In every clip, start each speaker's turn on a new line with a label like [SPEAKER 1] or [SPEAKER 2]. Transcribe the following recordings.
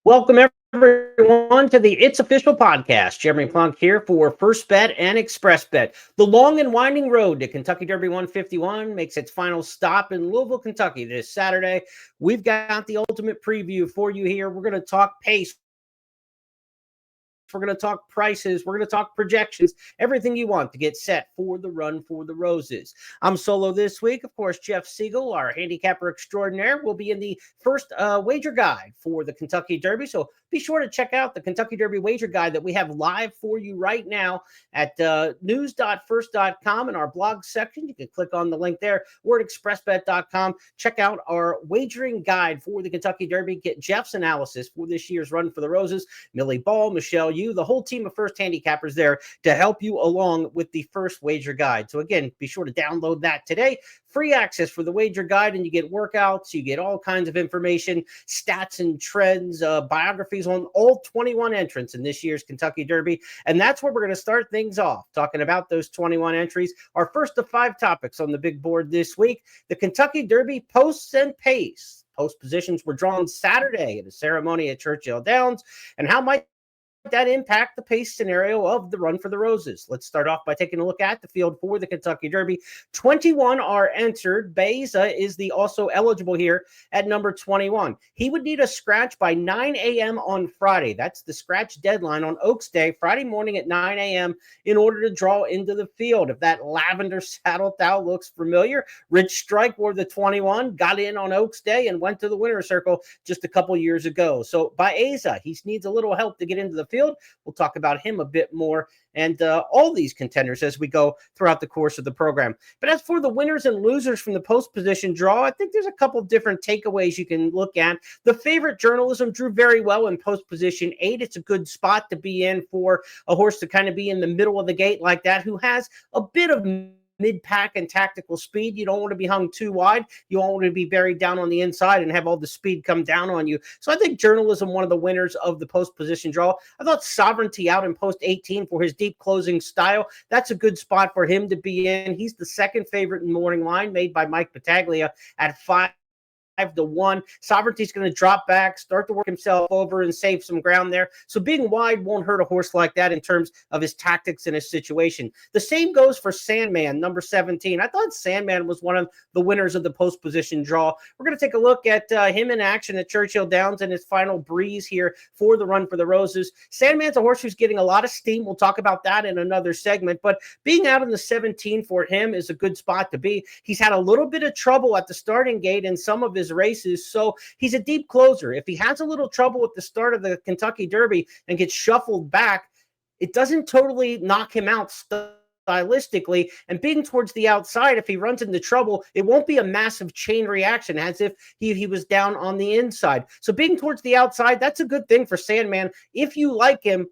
[SPEAKER 1] Welcome everyone to the It's Official podcast. Jeremy Plonk here for First Bet and Xpressbet. The long and winding road to Kentucky Derby 151 makes its final stop in Louisville, Kentucky this Saturday. We've got the ultimate preview for you here. We're going to talk pace. We're going to talk prices. We're going to talk projections, everything you want to get set for the run for the roses. I'm solo this week. Of course, Jeff Siegel, our handicapper extraordinaire, will be in the first wager guide for the Kentucky Derby. So be sure to check out the Kentucky Derby wager guide that we have live for you right now at news.first.com in our blog section. You can click on the link there or at expressbet.com. Check out our wagering guide for the Kentucky Derby. Get Jeff's analysis for this year's run for the roses. Millie Ball, Michelle, the whole team of first handicappers there to help you along with the first wager guide. So again, be sure to download that today. Free access for the wager guide, and you get workouts, you get all kinds of information, stats and trends, biographies on all 21 entrants in this year's Kentucky Derby. And that's where we're going to start things off, talking about those 21 entries. Our first of 5 topics on the big board this week: the Kentucky Derby posts and pace. Post positions were drawn Saturday at a ceremony at Churchill Downs, and how might that impact the pace scenario of the run for the roses? Let's start off by taking a look at the field for the Kentucky Derby. 21 are entered. Beza is the also eligible here at number 21. He would need a scratch by 9 a.m. on Friday. That's the scratch deadline on Oaks Day, Friday morning at 9 a.m. in order to draw into the field. If that lavender saddle towel looks familiar, Rich Strike wore the 21, got in on Oaks Day, and went to the winner's circle just a couple years ago. So Baeza, he needs a little help to get into the field. We'll talk about him a bit more, and all these contenders as we go throughout the course of the program. But as for the winners and losers from the post position draw, I think there's a couple different takeaways you can look at. The favorite journalism drew very well in post position 8. It's a good spot to be in for a horse to kind of be in the middle of the gate like that, who has a bit of mid-pack and tactical speed. You don't want to be hung too wide. You don't want to be buried down on the inside and have all the speed come down on you. So I think journalism, one of the winners of the post position draw. I thought Sovereignty out in post 18 for his deep closing style. That's a good spot for him to be in. He's the second favorite in morning line, made by Mike Battaglia at 5-1. Sovereignty's going to drop back, start to work himself over and save some ground there. So being wide won't hurt a horse like that in terms of his tactics and his situation. The same goes for Sandman, number 17. I thought Sandman was one of the winners of the post position draw. We're going to take a look at him in action at Churchill Downs and his final breeze here for the run for the roses. Sandman's a horse who's getting a lot of steam. We'll talk about that in another segment, but being out in the 17 for him is a good spot to be. He's had a little bit of trouble at the starting gate in some of his races, so he's a deep closer. If he has a little trouble at the start of the Kentucky Derby and gets shuffled back, it doesn't totally knock him out stylistically, and being towards the outside, if he runs into trouble, it won't be a massive chain reaction as if he was down on the inside. So being towards the outside, that's a good thing for Sandman. If you like him,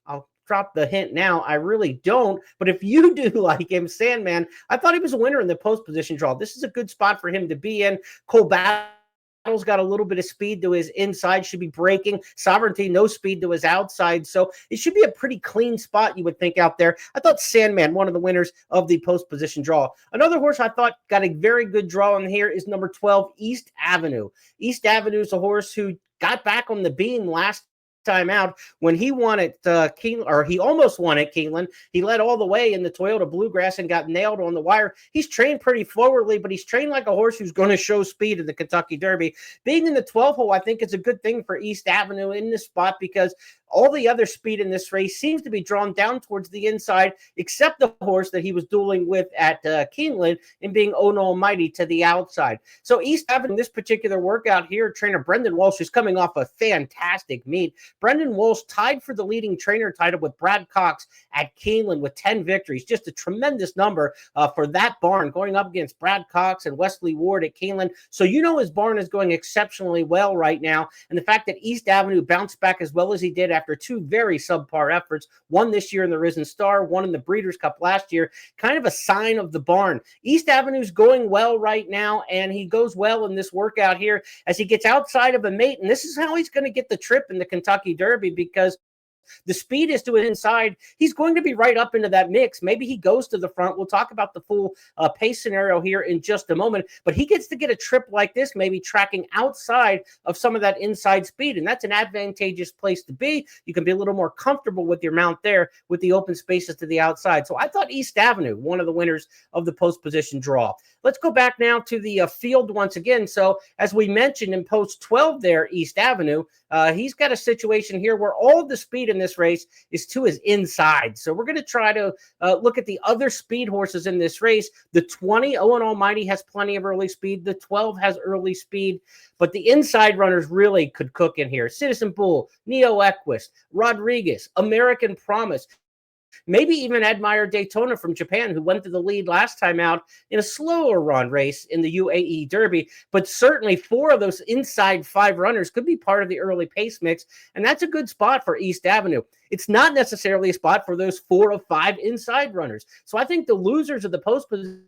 [SPEAKER 1] I'll drop the hint now, I really don't. But if you do like him, Sandman, I thought he was a winner in the post position draw. This is a good spot for him to be in. Cole Battle's got a little bit of speed to his inside, should be breaking. Sovereignty, no speed to his outside. So it should be a pretty clean spot, you would think, out there. I thought Sandman, one of the winners of the post position draw. Another horse I thought got a very good draw in here is number 12, East Avenue. East Avenue is a horse who got back on the beam last time out when he won at Keeneland, or he almost won at Keeneland. He led all the way in the Toyota Bluegrass and got nailed on the wire. He's trained pretty forwardly, but he's trained like a horse who's going to show speed in the Kentucky Derby. Being in the 12 hole, I think it's a good thing for East Avenue in this spot, because all the other speed in this race seems to be drawn down towards the inside, except the horse that he was dueling with at Keeneland and being Ono Almighty to the outside. So East Avenue, this particular workout here, trainer Brendan Walsh is coming off a fantastic meet. Brendan Walsh tied for the leading trainer title with Brad Cox at Keeneland with 10 victories. Just a tremendous number for that barn, going up against Brad Cox and Wesley Ward at Keeneland. So you know his barn is going exceptionally well right now. And the fact that East Avenue bounced back as well as he did after 2 very subpar efforts, one this year in the Risen Star, one in the Breeders' Cup last year, kind of a sign of the barn. East Avenue's going well right now, and he goes well in this workout here as he gets outside of a mate. And this is how he's going to get the trip in the Kentucky Derby, because The speed is to an inside. He's going to be right up into that mix. Maybe he goes to the front. We'll talk about the full pace scenario here in just a moment, but he gets to get a trip like this, maybe tracking outside of some of that inside speed, and that's an advantageous place to be. You can be a little more comfortable with your mount there with the open spaces to the outside. So I thought East Avenue, one of the winners of the post position draw. Let's go back now to the field once again. So as we mentioned in post 12 there, East Avenue, he's got a situation here where all of the speed in this race is to his inside. So we're going to try to look at the other speed horses in this race. The 20, Owen Almighty, has plenty of early speed. The 12 has early speed, but the inside runners really could cook in here. Citizen Bull, Neo Equus, Rodriguez, American Promise, maybe even Admire Daytona from Japan, who went to the lead last time out in a slower run race in the UAE Derby. But certainly 4 of those inside 5 runners could be part of the early pace mix, and that's a good spot for East Avenue. It's not necessarily a spot for those 4 of 5 inside runners. So I think the losers of the post position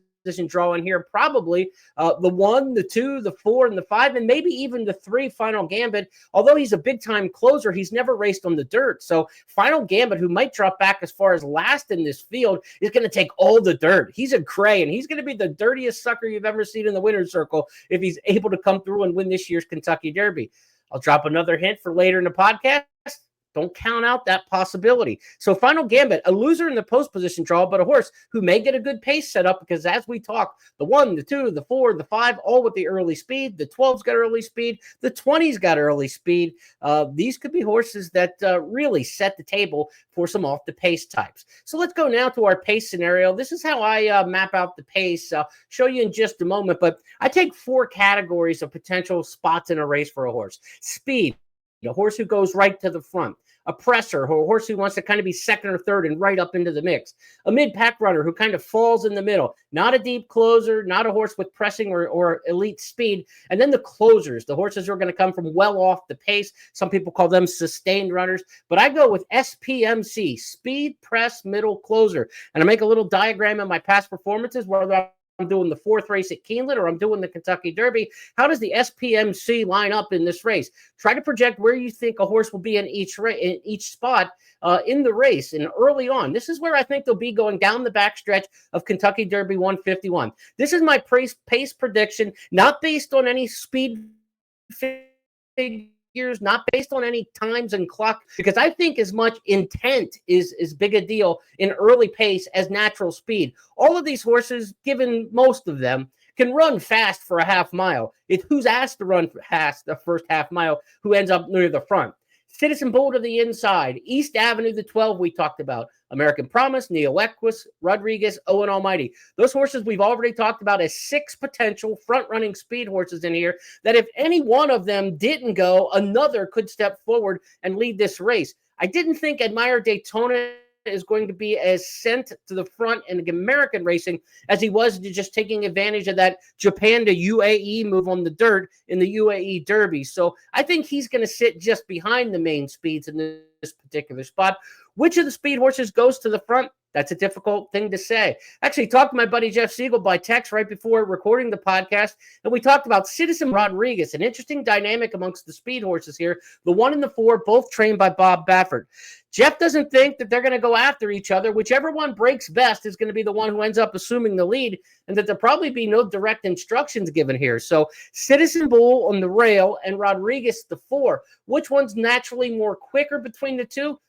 [SPEAKER 1] draw in here probably the 1, the 2, the 4, and the 5, and maybe even the 3 Final Gambit. Although he's a big-time closer, he's never raced on the dirt. So Final Gambit, who might drop back as far as last in this field, is going to take all the dirt. He's a cray, and he's going to be the dirtiest sucker you've ever seen in the winner's circle if he's able to come through and win this year's Kentucky Derby. I'll drop another hint for later in the podcast. Don't count out that possibility. So Final Gambit, a loser in the post position draw, but a horse who may get a good pace set up because as we talk, the 1, the 2, the 4, the 5, all with the early speed. The 12's got early speed. The 20's got early speed. These could be horses that really set the table for some off the pace types. So let's go now to our pace scenario. This is how I map out the pace. I'll show you in just a moment, but I take 4 categories of potential spots in a race for a horse. Speed, a horse who goes right to the front. A presser, or a horse who wants to kind of be second or third and right up into the mix. A mid-pack runner who kind of falls in the middle. Not a deep closer, not a horse with pressing or elite speed. And then the closers, the horses who are going to come from well off the pace. Some people call them sustained runners. But I go with SPMC, speed, press, middle, closer. And I make a little diagram of my past performances, whether I'm doing the 4th race at Keeneland or I'm doing the Kentucky Derby. How does the SPMC line up in this race? Try to project where you think a horse will be in each spot in the race. And early on, this is where I think they'll be going down the backstretch of Kentucky Derby 151. This is my pace prediction, not based on any speed figures, not based on any times and clock, because I think as much intent is big a deal in early pace as natural speed. All of these horses, given most of them, can run fast for a half mile. It's who's asked to run fast the first half mile who ends up near the front. Citizen Bull to the inside. East Avenue, the 12 we talked about. American Promise, Neo Equus, Rodriguez, Owen Almighty. Those horses we've already talked about as 6 potential front-running speed horses in here that if any one of them didn't go, another could step forward and lead this race. I didn't think Admire Daytona is going to be as sent to the front in American racing as he was to just taking advantage of that Japan to UAE move on the dirt in the UAE Derby. So I think he's going to sit just behind the main speeds in this particular spot. Which of the speed horses goes to the front? That's a difficult thing to say. Actually, talked to my buddy Jeff Siegel by text right before recording the podcast, and we talked about Citizen Rodriguez, an interesting dynamic amongst the speed horses here. The 1 and the 4, both trained by Bob Baffert. Jeff doesn't think that they're going to go after each other. Whichever one breaks best is going to be the one who ends up assuming the lead, and that there'll probably be no direct instructions given here. So Citizen Bull on the rail and Rodriguez the 4. Which one's naturally more quicker between the two?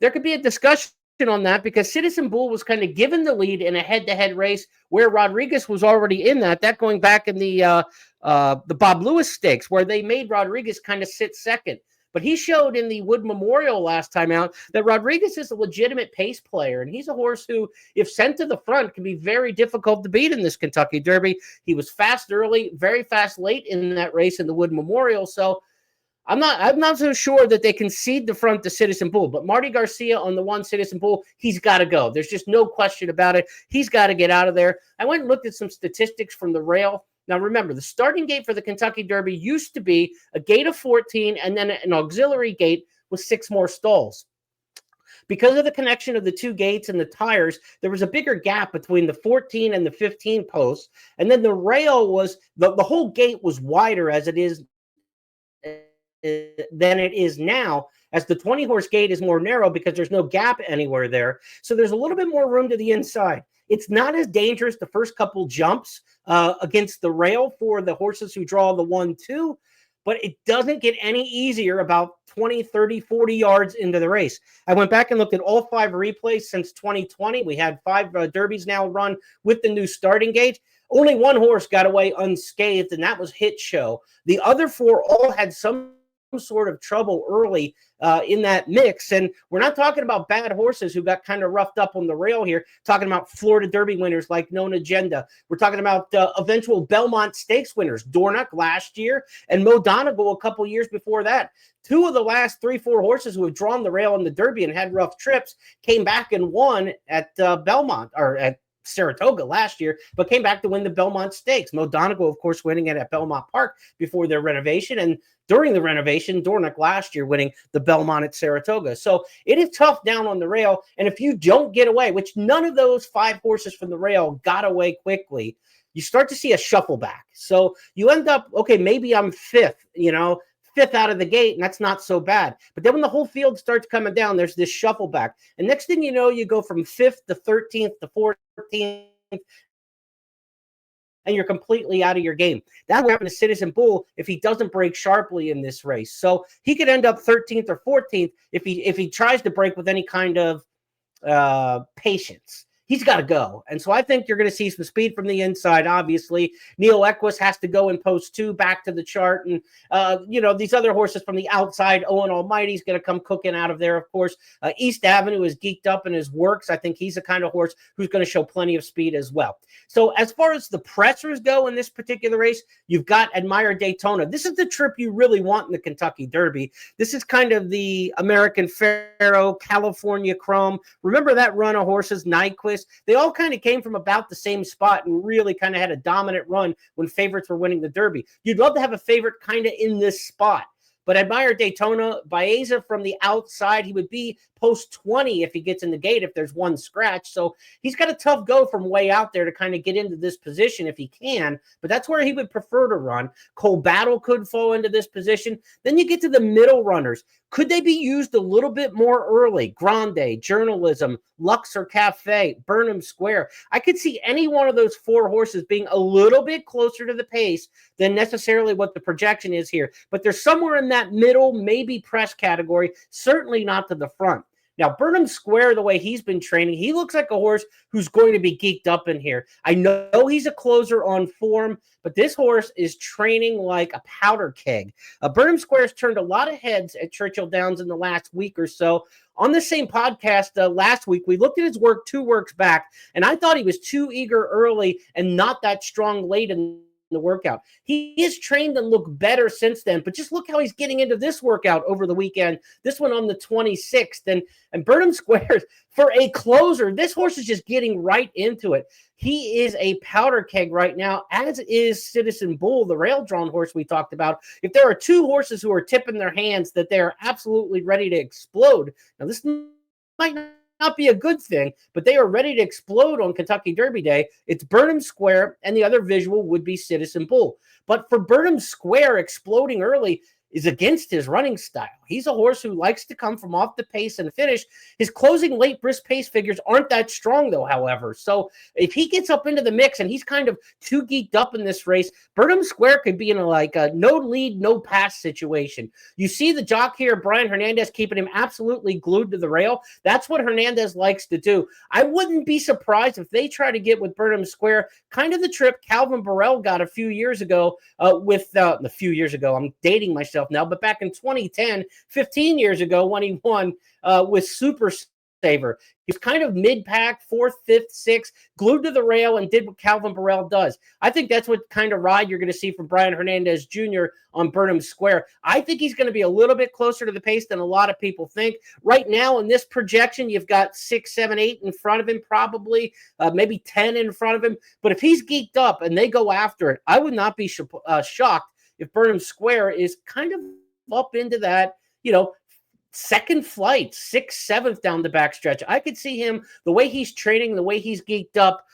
[SPEAKER 1] There could be a discussion on that because Citizen Bull was kind of given the lead in a head-to-head race where Rodriguez was already in that going back in the Bob Lewis Stakes where they made Rodriguez kind of sit second. But he showed in the Wood Memorial last time out that Rodriguez is a legitimate pace player, and he's a horse who, if sent to the front, can be very difficult to beat in this Kentucky Derby. He was fast early, very fast late in that race in the Wood Memorial, so I'm not so sure that they concede the front to Citizen Bull, but Marty Garcia on the 1 Citizen Bull, he's got to go. There's just no question about it. He's got to get out of there. I went and looked at some statistics from the rail. Now, remember, the starting gate for the Kentucky Derby used to be a gate of 14 and then an auxiliary gate with 6 more stalls. Because of the connection of the 2 gates and the tires, there was a bigger gap between the 14 and the 15 posts. And then the rail was, the whole gate was wider as it is than it is now, as the 20-horse gate is more narrow because there's no gap anywhere there. So there's a little bit more room to the inside. It's not as dangerous the first couple jumps against the rail for the horses who draw the 1-2, but it doesn't get any easier about 20, 30, 40 yards into the race. I went back and looked at all 5 replays since 2020. We had 5 derbies now run with the new starting gate. Only 1 horse got away unscathed, and that was Hit Show. The other 4 all had some sort of trouble early in that mix. And we're not talking about bad horses who got kind of roughed up on the rail here, talking about Florida Derby winners like Known Agenda. We're talking about eventual Belmont Stakes winners, Dornoch last year and Mo Donegal a couple years before that. 2 of the last 3-4 horses who have drawn the rail in the Derby and had rough trips came back and won at Belmont, or at Saratoga last year, but came back to win the Belmont Stakes. Mo Donegal, of course, winning it at Belmont Park before their renovation, and during the renovation, Dornoch last year winning the Belmont at Saratoga. So it is tough down on the rail, and if you don't get away, which none of those 5 horses from the rail got away quickly, you start to see a shuffle back. So you end up, okay, maybe I'm 5th, 5th out of the gate, and that's not so bad. But then when the whole field starts coming down, there's this shuffle back. And next thing you know, you go from 5th to 13th to 14th, and you're completely out of your game. That will happen to Citizen Bull if he doesn't break sharply in this race. So he could end up 13th or 14th if he tries to break with any kind of patience. He's got to go. And so I think you're going to see some speed from the inside, obviously. Neil Equus has to go in post 2 back to the chart. And, these other horses from the outside, Owen Almighty's going to come cooking out of there, of course. East Avenue is geeked up in his works. I think he's the kind of horse who's going to show plenty of speed as well. So as far as the pressers go in this particular race, you've got Admire Daytona. This is the trip you really want in the Kentucky Derby. This is kind of the American Pharoah, California Chrome. Remember that run of horses, Nyquist? They all kind of came from about the same spot and really kind of had a dominant run when favorites were winning the Derby. You'd love to have a favorite kind of in this spot. But Admire Daytona, Baeza from the outside, he would be post 20 if he gets in the gate, if there's one scratch. So he's got a tough go from way out there to kind of get into this position if he can, but that's where he would prefer to run. Cole Battle could fall into this position. Then you get to the middle runners. Could they be used a little bit more early? Grande, Journalism, Luxor Cafe, Burnham Square. I could see any one of those 4 horses being a little bit closer to the pace than necessarily what the projection is here. But they're somewhere in that middle, maybe press category, certainly not to the front. Now, Burnham Square, the way he's been training, he looks like a horse who's going to be geeked up in here. I know he's a closer on form, but this horse is training like a powder keg. Burnham Square's turned a lot of heads at Churchill Downs in the last week or so. On the same podcast last week, we looked at his work 2 works back, and I thought he was too eager early and not that strong late in the workout. He is trained and looked better since then, but just look how he's getting into this workout over the weekend. This one on the 26th, and Burnham Square, for a closer, this horse is just getting right into it. He is a powder keg right now, as is Citizen Bull, the rail-drawn horse we talked about. If there are 2 horses who are tipping their hands that they are absolutely ready to explode, now this might not be a good thing, but they are ready to explode on Kentucky Derby Day. It's Burnham Square, and the other visual would be Citizen Bull. But for Burnham Square, exploding early is against his running style. He's a horse who likes to come from off the pace and finish. His closing late brisk pace figures aren't that strong, though, however. So if he gets up into the mix and he's kind of too geeked up in this race, Burnham Square could be in a no lead, no pass situation. You see the jock here, Brian Hernandez, keeping him absolutely glued to the rail. That's what Hernandez likes to do. I wouldn't be surprised if they try to get with Burnham Square, kind of the trip Calvin Burrell got a few years ago a few years ago. I'm dating myself now, but back in 2010, 15 years ago when he won with Super Saver. He was kind of mid-pack, 4th, 5th, 6th, glued to the rail and did what Calvin Burrell does. I think that's what kind of ride you're going to see from Brian Hernandez Jr. on Burnham Square. I think he's going to be a little bit closer to the pace than a lot of people think. Right now in this projection, you've got 6, 7, 8 in front of him, probably, maybe 10 in front of him. But if he's geeked up and they go after it, I would not be shocked if Burnham Square is kind of up into that, second flight, 6th, 7th down the backstretch. I could see him, the way he's training, the way he's geeked up,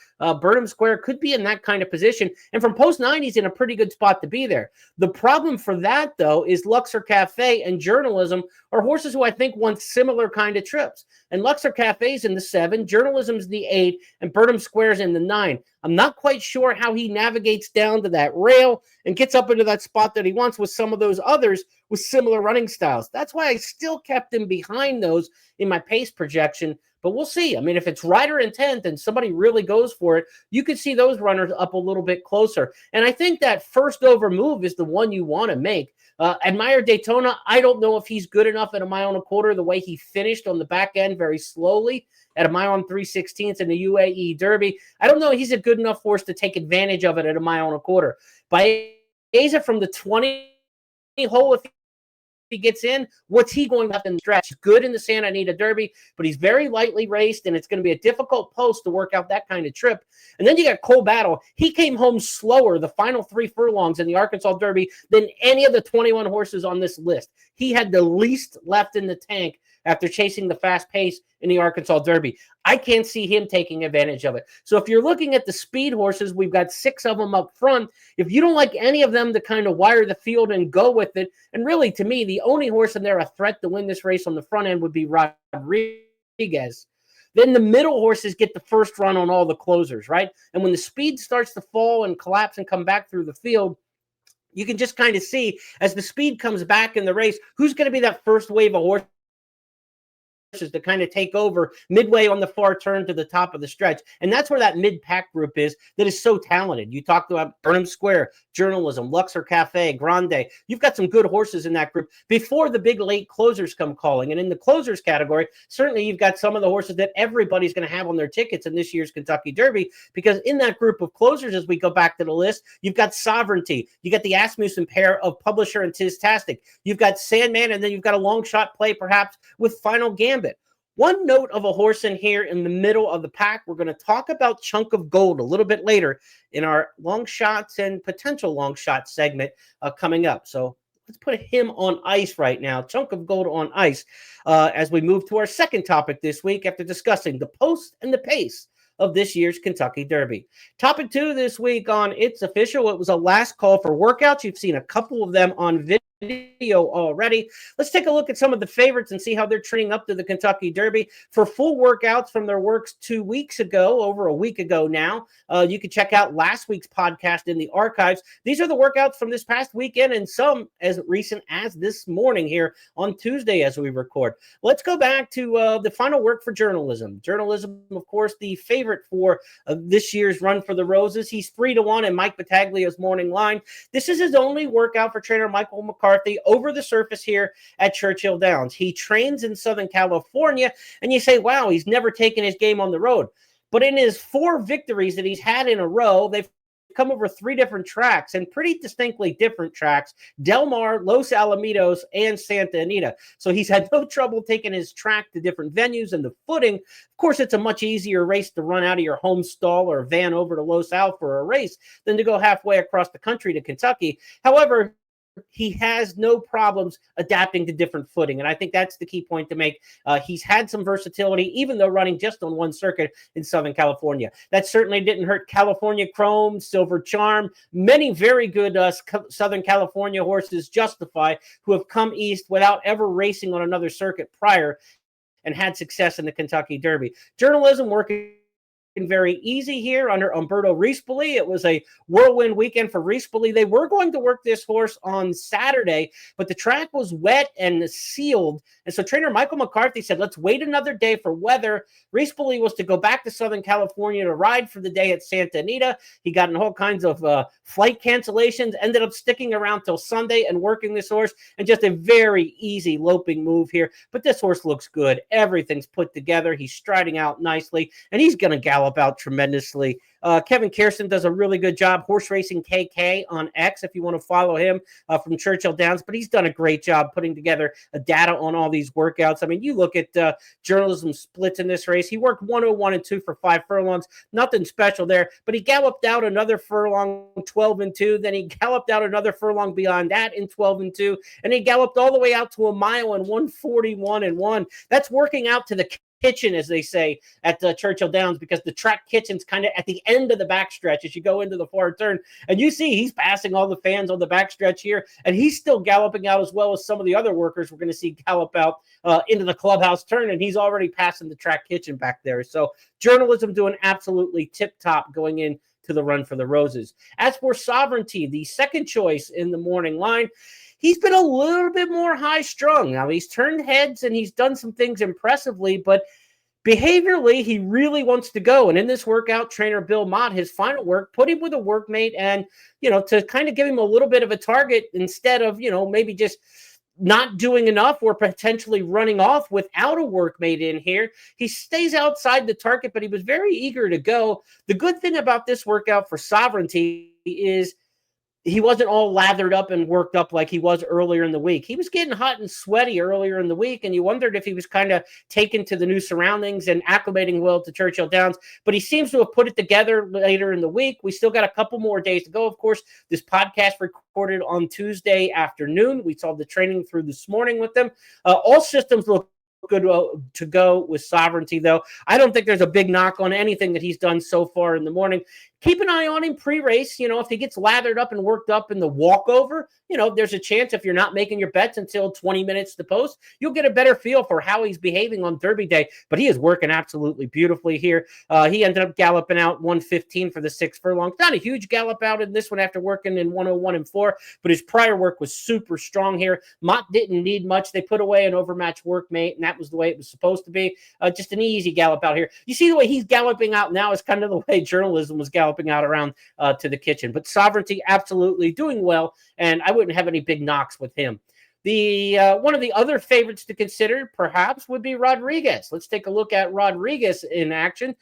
[SPEAKER 1] Burnham Square could be in that kind of position. And from post 9, he's in a pretty good spot to be there. The problem for that, though, is Luxor Cafe and Journalism are horses who I think want similar kind of trips. And Luxor Cafe's in the 7, Journalism's the 8, and Burnham Square's in the 9. I'm not quite sure how he navigates down to that rail and gets up into that spot that he wants with some of those others with similar running styles. That's why I still kept him behind those in my pace projection. But we'll see. I mean, if it's rider intent and somebody really goes for it, you could see those runners up a little bit closer. And I think that first over move is the one you want to make. Admire Daytona, I don't know if he's good enough at a mile and a quarter the way he finished on the back end very slowly at a mile and 3/16 in the UAE Derby. I don't know if he's a good enough horse to take advantage of it at a mile and a quarter. Baeza from the 20 hole, if he gets in, what's he going left in the stretch? He's good in the Santa Anita Derby, but he's very lightly raced, and it's going to be a difficult post to work out that kind of trip. And then you got Cole Battle. He came home slower the final 3 furlongs in the Arkansas Derby than any of the 21 horses on this list. He had the least left in the tank after chasing the fast pace in the Arkansas Derby. I can't see him taking advantage of it. So if you're looking at the speed horses, we've got 6 of them up front. If you don't like any of them to kind of wire the field and go with it, and really to me, the only horse in there a threat to win this race on the front end would be Rodriguez. Then the middle horses get the first run on all the closers, right? And when the speed starts to fall and collapse and come back through the field, you can just kind of see as the speed comes back in the race, who's going to be that first wave of horses to kind of take over midway on the far turn to the top of the stretch. And that's where that mid-pack group is that is so talented. You talked about Burnham Square, Journalism, Luxor Cafe, Grande. You've got some good horses in that group before the big late closers come calling. And in the closers category, certainly you've got some of the horses that everybody's going to have on their tickets in this year's Kentucky Derby, because in that group of closers, as we go back to the list, you've got Sovereignty, you got the Asmussen pair of Publisher and Tistastic, you've got Sandman, and then you've got a long shot play perhaps with Final Gambit. One note of a horse in here in the middle of the pack, we're going to talk about Chunk of Gold a little bit later in our long shots and potential long shot segment coming up. So let's put him on ice right now. Chunk of Gold on ice as we move to our second topic this week after discussing the post and the pace of this year's Kentucky Derby. Topic 2 this week on It's Official. It was a last call for workouts. You've seen a couple of them on video already. Let's take a look at some of the favorites and see how they're trending up to the Kentucky Derby. For full workouts from their works 2 weeks ago, over a week ago now, you can check out last week's podcast in the archives. These are the workouts from this past weekend and some as recent as this morning here on Tuesday as we record. Let's go back to the final work for Journalism. Journalism, of course, the favorite for this year's Run for the Roses. He's 3-1 in Mike Battaglia's morning line. This is his only workout for trainer Michael McCarthy over the surface here at Churchill Downs. He trains in Southern California, and you say, wow, he's never taken his game on the road. But in his 4 victories that he's had in a row, they've come over 3 different tracks, and pretty distinctly different tracks: Del Mar, Los Alamitos, and Santa Anita. So he's had no trouble taking his track to different venues, and the footing, of course, it's a much easier race to run out of your home stall or van over to Los Al for a race than to go halfway across the country to Kentucky. However, he has no problems adapting to different footing. And I think that's the key point to make. He's had some versatility, even though running just on one circuit in Southern California. That certainly didn't hurt California Chrome, Silver Charm, many very good Southern California horses, Justify, who have come east without ever racing on another circuit prior and had success in the Kentucky Derby. Journalism working very easy here under Umberto Rispoli. It was a whirlwind weekend for Rispoli. They were going to work this horse on Saturday, but the track was wet and sealed. And so trainer Michael McCarthy said, let's wait another day for weather. Rispoli was to go back to Southern California to ride for the day at Santa Anita. He got in all kinds of flight cancellations, ended up sticking around till Sunday and working this horse, and just a very easy loping move here. But this horse looks good. Everything's put together. He's striding out nicely, and he's going to gallop out tremendously. Kevin Kirsten does a really good job. Horse Racing KK on X, if you want to follow him from Churchill Downs. But he's done a great job putting together data on all these workouts. I mean, you look at Journalism splits in this race. He worked 101 and 2 for 5 furlongs. Nothing special there. But he galloped out another furlong, 12 and 2. Then he galloped out another furlong beyond that in 12 and 2. And he galloped all the way out to a mile in 141 and 1. That's working out to the kitchen, as they say at Churchill Downs, because the track kitchen's kind of at the end of the backstretch as you go into the far turn. And you see he's passing all the fans on the backstretch here, and he's still galloping out as well as some of the other workers we're going to see gallop out into the clubhouse turn, and he's already passing the track kitchen back there. So Journalism doing absolutely tip-top going in to the Run for the Roses. As for Sovereignty, the second choice in the morning line, he's been a little bit more high-strung. Now, he's turned heads and he's done some things impressively, but behaviorally, he really wants to go. And in this workout, trainer Bill Mott, his final work, put him with a workmate and, to kind of give him a little bit of a target instead of, maybe just not doing enough or potentially running off without a workmate in here. He stays outside the target, but he was very eager to go. The good thing about this workout for Sovereignty is he wasn't all lathered up and worked up like he was earlier in the week. He was getting hot and sweaty earlier in the week, and you wondered if he was kind of taken to the new surroundings and acclimating well to Churchill Downs. But he seems to have put it together later in the week. We still got a couple more days to go. Of course, this podcast recorded on Tuesday afternoon. We saw the training through this morning with them. All systems look good to go with Sovereignty, though. I don't think there's a big knock on anything that he's done so far in the morning. Keep an eye on him pre-race. If he gets lathered up and worked up in the walkover, there's a chance if you're not making your bets until 20 minutes to post, you'll get a better feel for how he's behaving on Derby Day. But he is working absolutely beautifully here. He ended up galloping out 115 for the 6 furlongs. Not a huge gallop out in this one after working in 101 and 4, but his prior work was super strong here. Mott didn't need much. They put away an overmatched workmate, and that was the way it was supposed to be. Just an easy gallop out here. You see the way he's galloping out now is kind of the way Journalism was galloping out around to the kitchen. But Sovereignty absolutely doing well, and I wouldn't have any big knocks with him. The one of the other favorites to consider perhaps would be Rodriguez. Let's take a look at Rodriguez in action.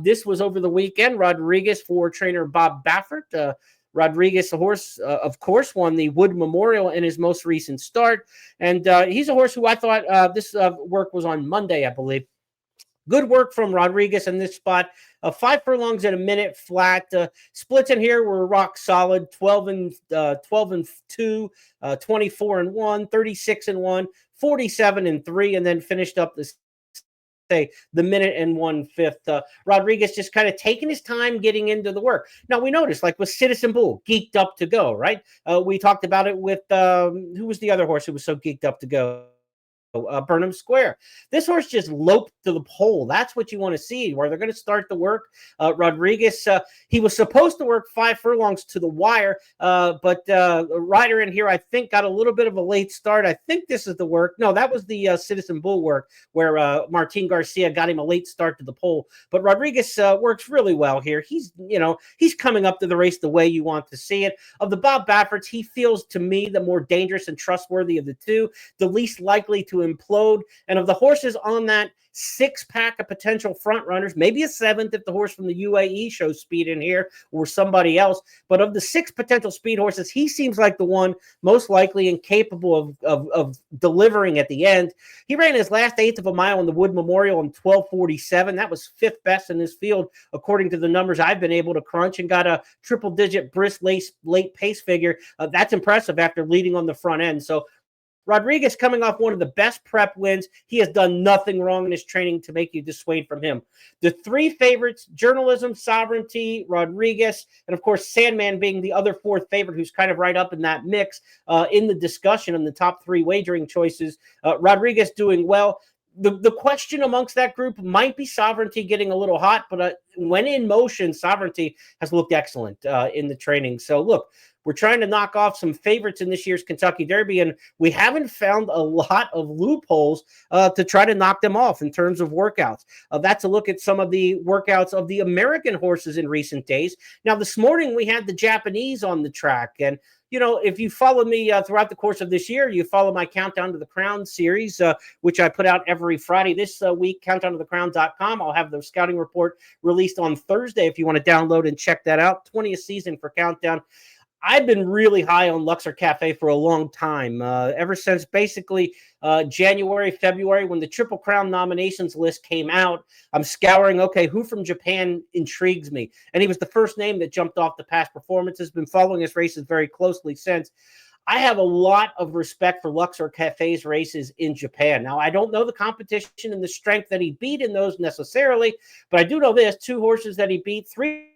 [SPEAKER 1] This was over the weekend. Rodriguez for trainer Bob Baffert. Rodriguez, the horse, of course, won the Wood Memorial in his most recent start. And he's a horse who I thought this work was on Monday, I believe. Good work from Rodriguez in this spot. 5 furlongs at a minute flat. Splits in here were rock solid. 12 and 2, 24 and 1, 36 and 1, 47 and 3, and then finished up the minute and 1/5. Rodriguez just kind of taking his time getting into the work. Now we noticed, like with Citizen Bull, geeked up to go, right? We talked about it with who was the other horse who was so geeked up to go? Burnham Square. This horse just loped to the pole. That's what you want to see, where they're going to start the work. Rodriguez, he was supposed to work 5 furlongs to the wire, but a rider in here, I think, got a little bit of a late start. I think this is the work. No, that was the Citizen Bull work where Martin Garcia got him a late start to the pole. But Rodriguez works really well here. He's coming up to the race the way you want to see it. Of the Bob Bafferts, he feels to me the more dangerous and trustworthy of the two, the least likely to implode. And of the horses on that 6-pack of potential front runners, maybe a 7th if the horse from the UAE shows speed in here or somebody else. But of the 6 potential speed horses, he seems like the one most likely and capable of delivering at the end. He ran his last 1/8 of a mile in the Wood Memorial in 12:47. That was 5th best in this field, according to the numbers I've been able to crunch, and got a triple-digit brisk late pace figure. That's impressive after leading on the front end. So Rodriguez coming off one of the best prep wins. He has done nothing wrong in his training to make you dissuade from him. The 3 favorites, Journalism, Sovereignty, Rodriguez, and of course Sandman being the other 4th favorite who's kind of right up in that mix in the discussion in the top 3 wagering choices. Rodriguez doing well. The question amongst that group might be Sovereignty getting a little hot, but when in motion, Sovereignty has looked excellent in the training. So look, we're trying to knock off some favorites in this year's Kentucky Derby, and we haven't found a lot of loopholes to try to knock them off in terms of workouts. That's a look at some of the workouts of the American horses in recent days. Now, this morning we had the Japanese on the track, and if you follow me throughout the course of this year, you follow my Countdown to the Crown series, which I put out every Friday. This week, countdowntothecrown.com. I'll have the scouting report released on Thursday if you want to download and check that out. 20th season for Countdown. I've been really high on Luxor Cafe for a long time, ever since basically January, February, when the Triple Crown nominations list came out. I'm scouring, okay, who from Japan intrigues me? And he was the first name that jumped off the past performances. Been following his races very closely since. I have a lot of respect for Luxor Cafe's races in Japan. Now, I don't know the competition and the strength that he beat in those necessarily, but I do know this: 2 horses that he beat, 3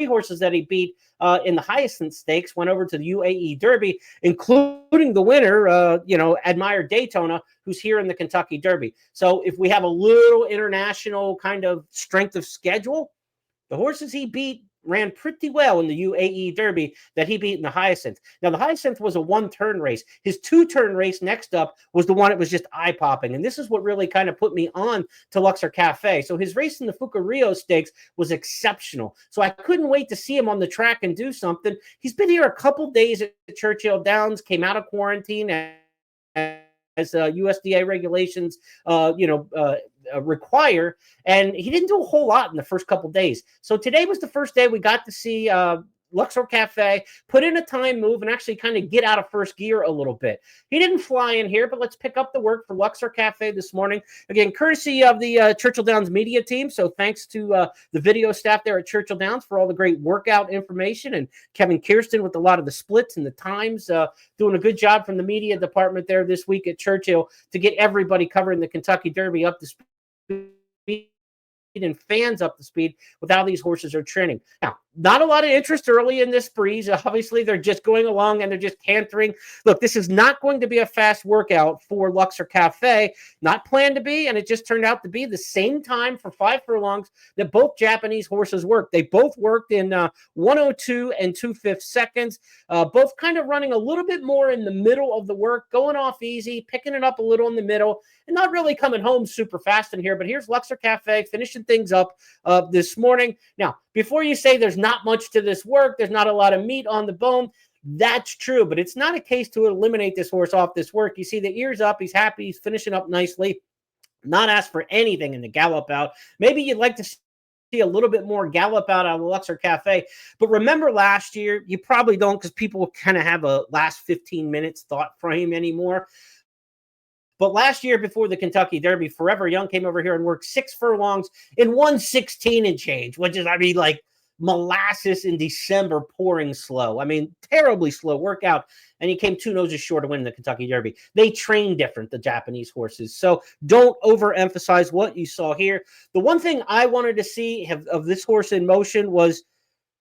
[SPEAKER 1] horses that he beat in the Hyacinth Stakes went over to the UAE Derby, including the winner, Admire Daytona, who's here in the Kentucky Derby. So if we have a little international kind of strength of schedule, the horses he beat ran pretty well in the UAE Derby that he beat in the Hyacinth. Now, the Hyacinth was a 1-turn race. His 2-turn race next up was the one that was just eye-popping. And this is what really kind of put me on to Luxor Cafe. So his race in the Fuca Rio Stakes was exceptional. So I couldn't wait to see him on the track and do something. He's been here a couple days at Churchill Downs, came out of quarantine as USDA regulations, require, and he didn't do a whole lot in the first couple days. So today was the first day we got to see Luxor Cafe put in a time move and actually kind of get out of first gear a little bit. He didn't fly in here, but let's pick up the work for Luxor Cafe this morning. Again, courtesy of the Churchill Downs media team. So thanks to the video staff there at Churchill Downs for all the great workout information, and Kevin Kirsten with a lot of the splits and the times, doing a good job from the media department there this week at Churchill to get everybody covering the Kentucky Derby up to speed and fans up to speed with how these horses are training. Now, not a lot of interest early in this breeze. Obviously, they're just going along and they're just cantering. Look, this is not going to be a fast workout for Luxor Cafe. Not planned to be, and it just turned out to be the same time for 5 furlongs that both Japanese horses worked. They both worked in 1:02 and 2/5 seconds, both kind of running a little bit more in the middle of the work, going off easy, picking it up a little in the middle, and not really coming home super fast in here. But here's Luxor Cafe finishing things up this morning. Now, before you say there's not much to this work, there's not a lot of meat on the bone, that's true, but it's not a case to eliminate this horse off this work. You see the ears up, he's happy, he's finishing up nicely, not asked for anything in the gallop out. Maybe you'd like to see a little bit more gallop out of the Luxor Cafe, but remember last year, you probably don't, because people kind of have a last 15 minutes thought frame anymore. But last year, before the Kentucky Derby, Forever Young came over here and worked 6 furlongs in 1:16 and change, which is, like molasses in December pouring slow. Terribly slow workout. And he came 2 noses short of winning the Kentucky Derby. They train different, the Japanese horses. So don't overemphasize what you saw here. The one thing I wanted to see of this horse in motion was,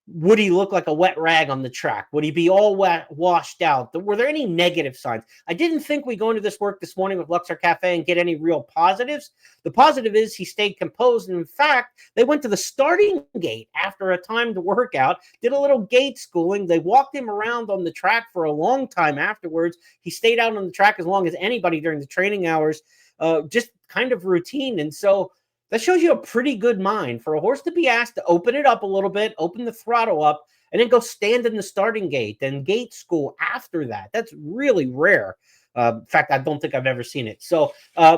[SPEAKER 1] would he look like a wet rag on the track? Would he be all wet, washed out? Were there any negative signs? I didn't think we go into this work this morning with Luxor Cafe and get any real positives. The positive is he stayed composed. And in fact, they went to the starting gate after a timed workout, did a little gate schooling. They walked him around on the track for a long time afterwards. He stayed out on the track as long as anybody during the training hours, just kind of routine. And so that shows you a pretty good mind for a horse to be asked to open it up a little bit, open the throttle up, and then go stand in the starting gate and gate school after that. That's really rare. In fact, I don't think I've ever seen it. So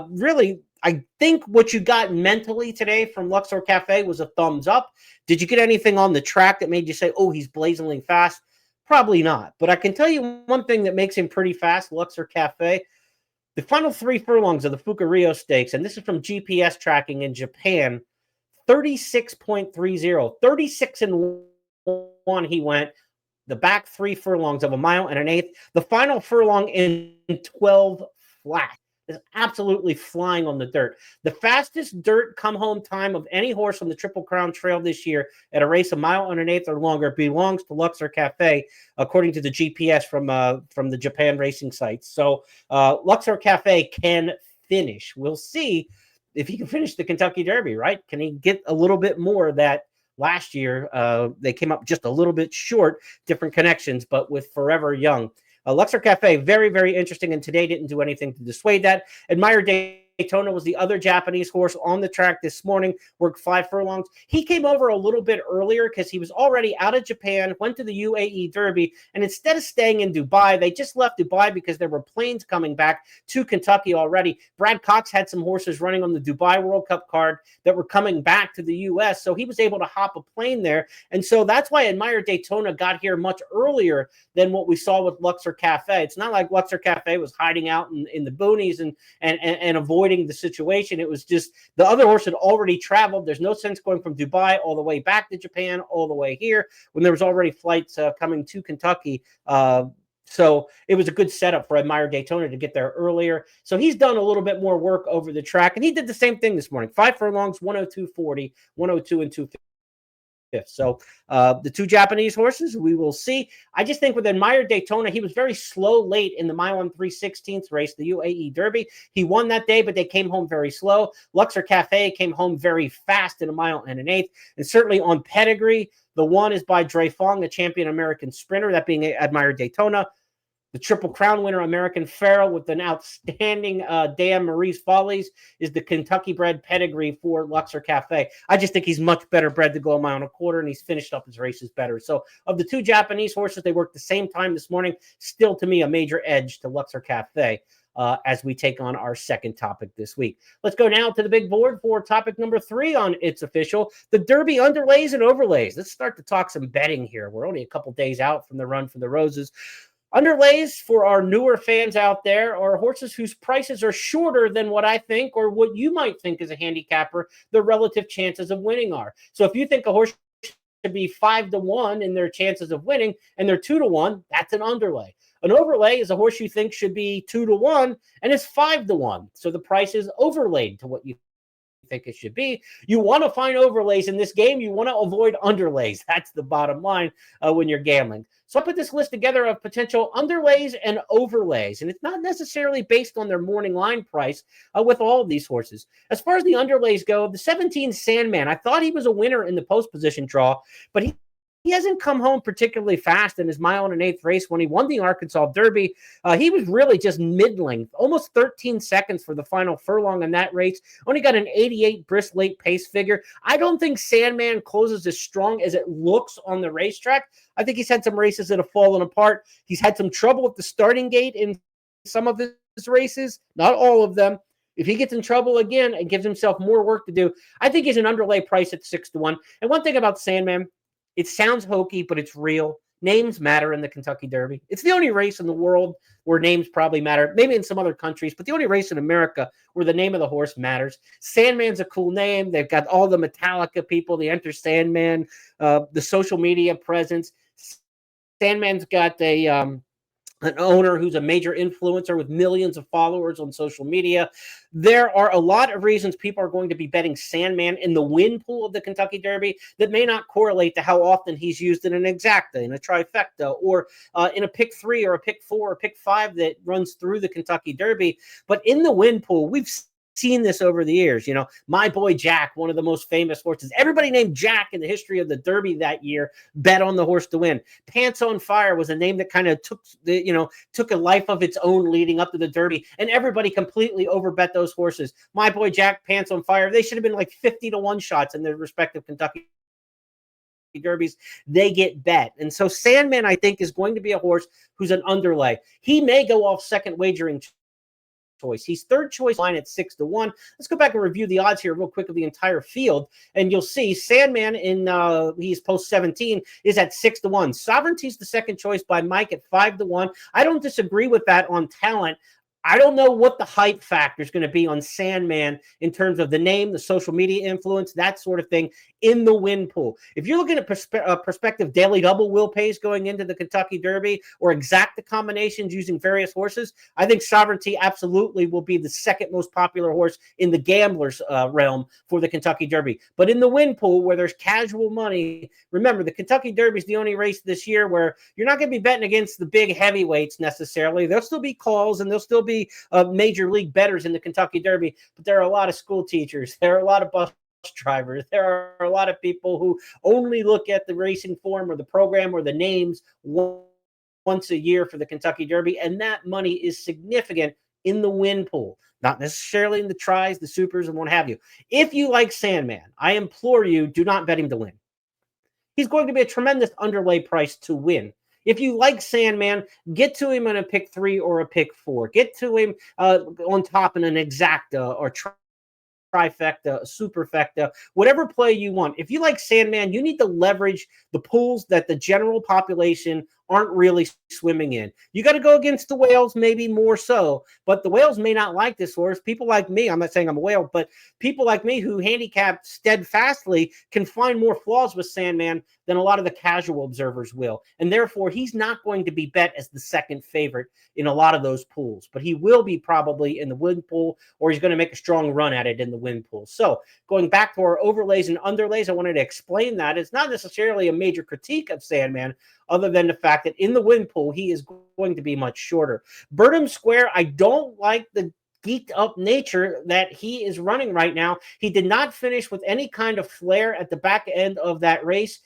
[SPEAKER 1] really, I think what you got mentally today from Luxor Cafe was a thumbs up. Did you get anything on the track that made you say, oh, he's blazingly fast? Probably not. But I can tell you one thing that makes him pretty fast, Luxor Cafe. The final 3 furlongs of the Fuca Rio Stakes, and this is from GPS tracking in Japan, 36.30. 36 and 1 he went. The back 3 furlongs of 1 mile and 1/8. The final furlong in 12 flat. Is absolutely flying on the dirt. The fastest dirt come home time of any horse on the Triple Crown Trail this year at a race 1 mile and 1/8 or longer belongs to Luxor Cafe, according to the GPS from the Japan racing sites. So Luxor Cafe can finish. We'll see if he can finish the Kentucky Derby, right? Can he get a little bit more that last year they came up just a little bit short, different connections, but with Forever Young. Luxor Cafe, very, very interesting, and today didn't do anything to dissuade that. Admire Daytona was the other Japanese horse on the track this morning, worked 5 furlongs. He came over a little bit earlier because he was already out of Japan, went to the UAE Derby, and instead of staying in Dubai, they just left Dubai because there were planes coming back to Kentucky already. Brad Cox had some horses running on the Dubai World Cup card that were coming back to the U.S., so he was able to hop a plane there. And so that's why Admire Daytona got here much earlier than what we saw with Luxor Cafe. It's not like Luxor Cafe was hiding out in the boonies and avoiding the situation. It was just the other horse had already traveled. There's no sense going from Dubai all the way back to Japan, all the way here, when there was already flights coming to Kentucky So it was a good setup for Admire Daytona to get there earlier. So he's done a little bit more work over the track, and he did the same thing this morning. 5 furlongs, 102.40, 102 and 2 fifths. So the two Japanese horses, we will see. I just think with Admire Daytona, he was very slow late in the mile and 3/16 race, the UAE Derby. He won that day, but they came home very slow. Luxor Cafe came home very fast in a mile and an eighth. And certainly on pedigree, the one is by Dre Fong, a champion American sprinter, that being Admire Daytona. The Triple Crown winner, American Pharoah, with an outstanding Dan Marie's Follies, is the Kentucky-bred pedigree for Luxor Cafe. I just think he's much better bred to go a mile and a quarter, and he's finished up his races better. So of the two Japanese horses, they worked the same time this morning. Still, to me, a major edge to Luxor Cafe as we take on our second topic this week. Let's go now to the big board for topic number 3 on It's Official, the Derby underlays and overlays. Let's start to talk some betting here. We're only a couple days out from the Run for the Roses. Underlays, for our newer fans out there, are horses whose prices are shorter than what I think, or what you might think as a handicapper, the relative chances of winning are. So if you think a horse should be 5-1 in their chances of winning, and they're 2-1, that's an underlay. An overlay is a horse you think should be 2-1, and it's 5-1. So the price is overlaid to what you think it should be. You want to find overlays in this game. You want to avoid underlays. That's the bottom line when you're gambling. So I put this list together of potential underlays and overlays, and it's not necessarily based on their morning line price with all of these horses. As far as the underlays go, the 17 Sandman, I thought he was a winner in the post position draw, but he hasn't come home particularly fast in his mile and an eighth race. When he won the Arkansas Derby, he was really just middling, almost 13 seconds for the final furlong in that race. Only got an 88 brisk late pace figure. I don't think Sandman closes as strong as it looks on the racetrack. I think he's had some races that have fallen apart. He's had some trouble at the starting gate in some of his races, not all of them. If he gets in trouble again and gives himself more work to do, I think he's an underlay price at 6-1. And one thing about Sandman, it sounds hokey, but it's real. Names matter in the Kentucky Derby. It's the only race in the world where names probably matter, maybe in some other countries, but the only race in America where the name of the horse matters. Sandman's a cool name. They've got all the Metallica people, the Enter Sandman, the social media presence. Sandman's got an owner who's a major influencer with millions of followers on social media. There are a lot of reasons people are going to be betting Sandman in the win pool of the Kentucky Derby that may not correlate to how often he's used in an exacta, in a trifecta, or in a pick 3 or a pick 4 or pick 5 that runs through the Kentucky Derby. But in the win pool, we've seen this over the years. You know, my boy Jack, one of the most famous horses. Everybody named Jack in the history of the Derby that year bet on the horse to win. Pants on Fire was a name that kind of took a life of its own leading up to the Derby, and everybody completely overbet those horses. My boy Jack, Pants on Fire, they should have been like 50-1 shots in their respective Kentucky Derbies. They get bet. And so Sandman, I think, is going to be a horse who's an underlay. He may go off second wagering choice. He's third choice line at 6-1. Let's go back and review the odds here real quick of the entire field, and you'll see Sandman in he's post 17 is at 6-1. Sovereignty's the second choice by Mike at 5-1. I don't disagree with that on talent. I don't know what the hype factor is going to be on Sandman in terms of the name, the social media influence, that sort of thing in the win pool. If you're looking at prospective daily double will pays going into the Kentucky Derby or exacta combinations using various horses, I think Sovereignty absolutely will be the second most popular horse in the gamblers realm for the Kentucky Derby. But in the win pool where there's casual money, remember the Kentucky Derby is the only race this year where you're not going to be betting against the big heavyweights necessarily. There'll still be calls and there'll still be major league bettors in the Kentucky Derby, but there are a lot of school teachers. There are a lot of bus drivers. There are a lot of people who only look at the racing form or the program or the names once a year for the Kentucky Derby, and that money is significant in the win pool, not necessarily in the tries, the supers, and what have you. If you like Sandman, I implore you, do not bet him to win. He's going to be a tremendous underlay price to win. If you like Sandman, get to him in a pick 3 or a pick 4. Get to him on top in an exacta or trifecta, superfecta, whatever play you want. If you like Sandman, you need to leverage the pools that the general population aren't really swimming in. You got to go against the whales, maybe more so, but the whales may not like this horse. People like me, I'm not saying I'm a whale, but people like me who handicap steadfastly can find more flaws with Sandman than a lot of the casual observers will. And therefore, he's not going to be bet as the second favorite in a lot of those pools, but he will be probably in the win pool, or he's going to make a strong run at it in the win pool. So going back to our overlays and underlays, I wanted to explain that. It's not necessarily a major critique of Sandman, other than the fact that in the win pool, he is going to be much shorter. Burnham Square, I don't like the geeked up nature that he is running right now. He did not finish with any kind of flair at the back end of that race.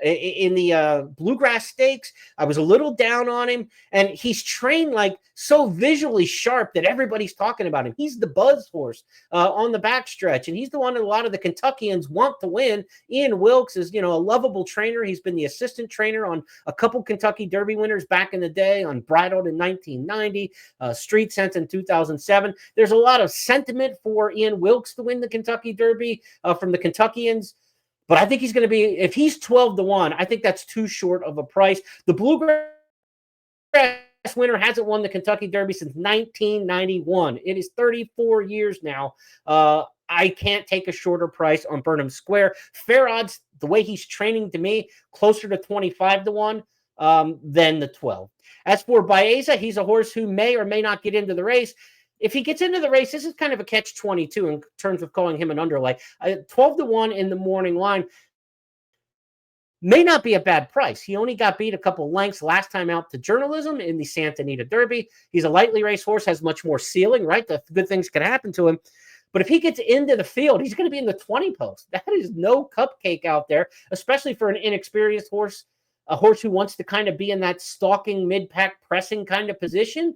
[SPEAKER 1] In the Bluegrass Stakes, I was a little down on him, and he's trained like so visually sharp that everybody's talking about him. He's the buzz horse on the backstretch, and he's the one that a lot of the Kentuckians want to win. Ian Wilkes is, a lovable trainer. He's been the assistant trainer on a couple Kentucky Derby winners back in the day, on Bridled in 1990, Street Sense in 2007. There's a lot of sentiment for Ian Wilkes to win the Kentucky Derby from the Kentuckians. But I think he's going to be, if he's 12-1, I think that's too short of a price. The Bluegrass winner hasn't won the Kentucky Derby since 1991. It is 34 years now. I can't take a shorter price on Burnham Square. Fair odds, the way he's training, to me, closer to 25-1 than the 12. As for Baeza, he's a horse who may or may not get into the race. If he gets into the race, this is kind of a catch-22 in terms of calling him an underlay. 12-1 in the morning line may not be a bad price. He only got beat a couple lengths last time out to Journalism in the Santa Anita Derby. He's a lightly raced horse, has much more ceiling, right? The good things can happen to him. But if he gets into the field, he's going to be in the 20 post. That is no cupcake out there, especially for an inexperienced horse, a horse who wants to kind of be in that stalking, mid-pack pressing kind of position.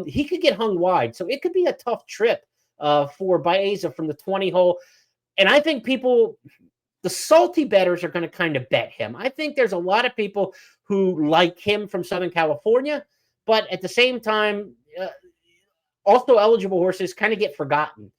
[SPEAKER 1] He could get hung wide. So it could be a tough trip for Baeza from the 20 hole. And I think the salty bettors are going to kind of bet him. I think there's a lot of people who like him from Southern California, but at the same time, also eligible horses kind of get forgotten.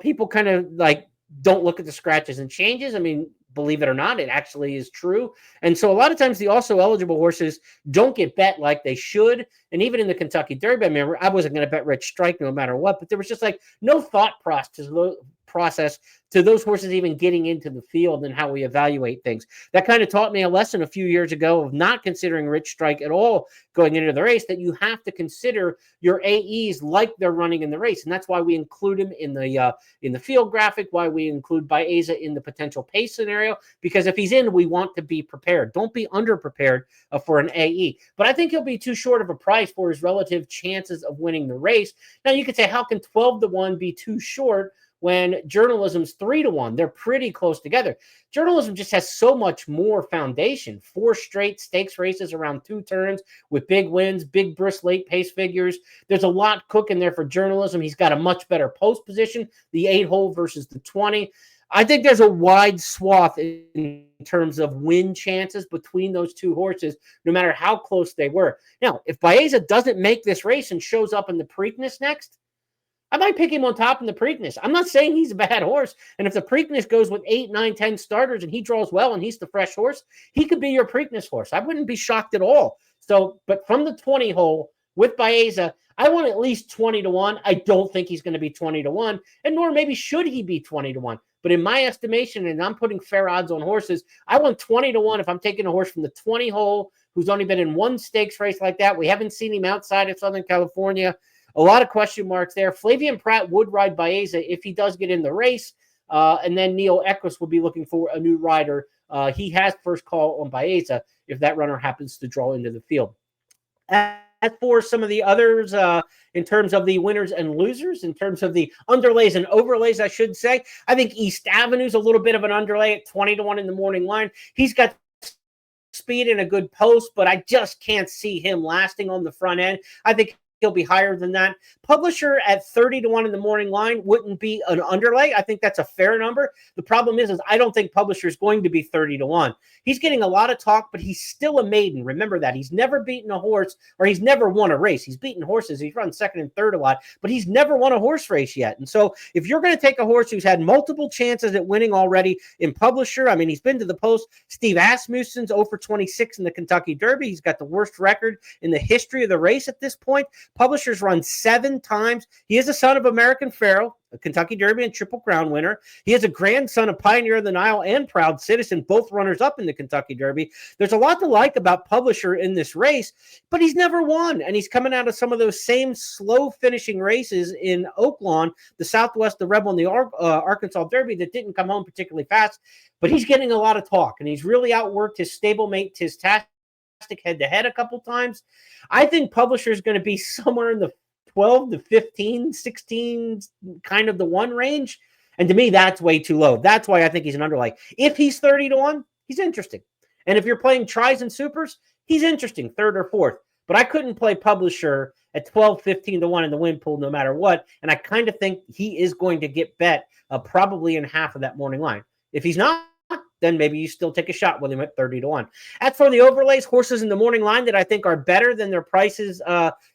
[SPEAKER 1] People kind of like don't look at the scratches and changes. I mean, believe it or not, it actually is true. And so a lot of times the also eligible horses don't get bet like they should. And even in the Kentucky Derby, I remember I wasn't going to bet Rich Strike no matter what, but there was just like no thought process to those horses even getting into the field and how we evaluate things. That kind of taught me a lesson a few years ago of not considering Rich Strike at all going into the race, that you have to consider your AEs like they're running in the race. And that's why we include him in the field graphic, why we include Baeza in the potential pace scenario, because if he's in, we want to be prepared. Don't be underprepared for an AE. But I think he'll be too short of a price for his relative chances of winning the race. Now, you could say, how can 12-1 be too short when Journalism's 3-1? They're pretty close together. Journalism just has so much more foundation. 4 straight stakes races around 2 turns with big wins, big brisk late pace figures. There's a lot cooking there for Journalism. He's got a much better post position, the 8-hole versus the 20. I think there's a wide swath in terms of win chances between those two horses, no matter how close they were. Now, if Baeza doesn't make this race and shows up in the Preakness next, I might pick him on top in the Preakness. I'm not saying he's a bad horse. And if the Preakness goes with 8, 9, 10 starters and he draws well and he's the fresh horse, he could be your Preakness horse. I wouldn't be shocked at all. So, but from the 20 hole with Baeza, I want at least 20-1. I don't think he's going to be 20-1, and nor maybe should he be 20-1. But in my estimation, and I'm putting fair odds on horses, I want 20-1 if I'm taking a horse from the 20 hole who's only been in one stakes race like that. We haven't seen him outside of Southern California. A lot of question marks there. Flavian Pratt would ride Baeza if he does get in the race. And then Neil Eckes will be looking for a new rider. He has first call on Baeza if that runner happens to draw into the field. As for some of the others, in terms of the winners and losers, in terms of the underlays and overlays, I should say, I think East Avenue's a little bit of an underlay at 20-1 in the morning line. He's got speed and a good post, but I just can't see him lasting on the front end. I think he'll be higher than that. Publisher at 30-1 in the morning line wouldn't be an underlay. I think that's a fair number. The problem is I don't think Publisher is going to be 30-1. He's getting a lot of talk, but he's still a maiden. Remember that. He's never beaten a horse, or he's never won a race. He's beaten horses. He's run second and third a lot, but he's never won a horse race yet. And so if you're going to take a horse who's had multiple chances at winning already in Publisher, I mean, he's been to the post. Steve Asmussen's 0 for 26 in the Kentucky Derby. He's got the worst record in the history of the race at this point. Publisher's run 7 times. He is a son of American Pharoah, a Kentucky Derby and Triple Crown winner. He is a grandson of Pioneer of the Nile and Proud Citizen, both runners-up in the Kentucky Derby. There's a lot to like about Publisher in this race, but he's never won, and he's coming out of some of those same slow-finishing races in Oaklawn, the Southwest, the Rebel, and the Arkansas Derby that didn't come home particularly fast, but he's getting a lot of talk, and he's really outworked his stablemate, Tistastic, head-to-head a couple times. I think Publisher is going to be somewhere in the 12 to 15, 16, kind of the 1 range. And to me, that's way too low. That's why I think he's an underlay. If he's 30-1, he's interesting. And if you're playing tries and supers, he's interesting, 3rd or 4th. But I couldn't play Publisher at 12, 15-1 in the win pool no matter what. And I kind of think he is going to get bet probably in half of that morning line. If he's not, then maybe you still take a shot with him at 30-1. As for the overlays, horses in the morning line that I think are better than their prices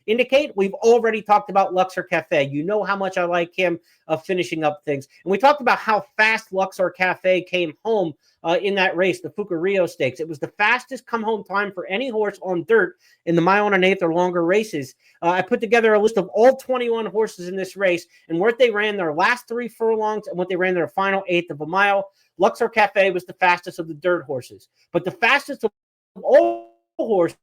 [SPEAKER 1] indicate, we've already talked about Luxor Cafe. You know how much I like him finishing up things. And we talked about how fast Luxor Cafe came home in that race, the Fuca Rio Stakes. It was the fastest come-home time for any horse on dirt in the mile and an eighth or longer races. I put together a list of all 21 horses in this race and what they ran their last 3 furlongs and what they ran their final eighth of a mile. Luxor Cafe was the fastest of the dirt horses, but the fastest of all horses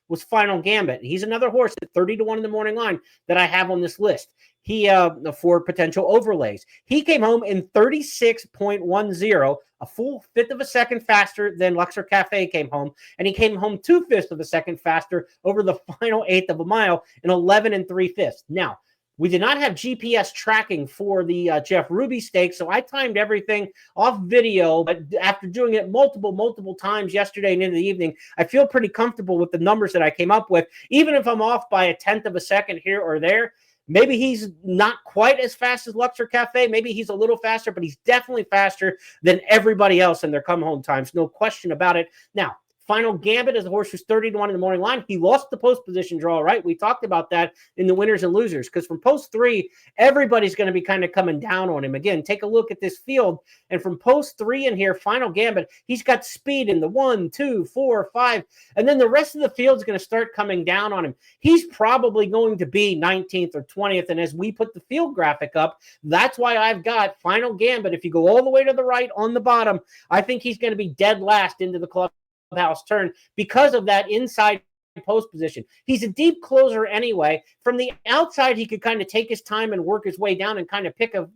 [SPEAKER 1] was Final Gambit. He's another horse at 30-1 in the morning line that I have on this list. He for potential overlays. He came home in 36.10, a full 1/5 of a second faster than Luxor Cafe came home, and he came home 2/5 of a second faster over the final eighth of a mile in 11 3/5. Now, we did not have GPS tracking for the Jeff Ruby Stakes, so I timed everything off video, but after doing it multiple times yesterday and into the evening, I feel pretty comfortable with the numbers that I came up with. Even if I'm off by 1/10 of a second here or there, maybe he's not quite as fast as Luxor Cafe. Maybe he's a little faster, but he's definitely faster than everybody else in their come-home times. No question about it. Now, Final Gambit is a horse who's 30-1 in the morning line. He lost the post position draw, right? We talked about that in the winners and losers because from post 3, everybody's going to be kind of coming down on him. Again, take a look at this field. And from post 3 in here, Final Gambit, he's got speed in the 1, 2, 4, 5. And then the rest of the field's going to start coming down on him. He's probably going to be 19th or 20th. And as we put the field graphic up, that's why I've got Final Gambit. If you go all the way to the right on the bottom, I think he's going to be dead last into the clubhouse turn because of that inside post position. He's a deep closer anyway. From the outside, he could kind of take his time and work his way down and kind of pick a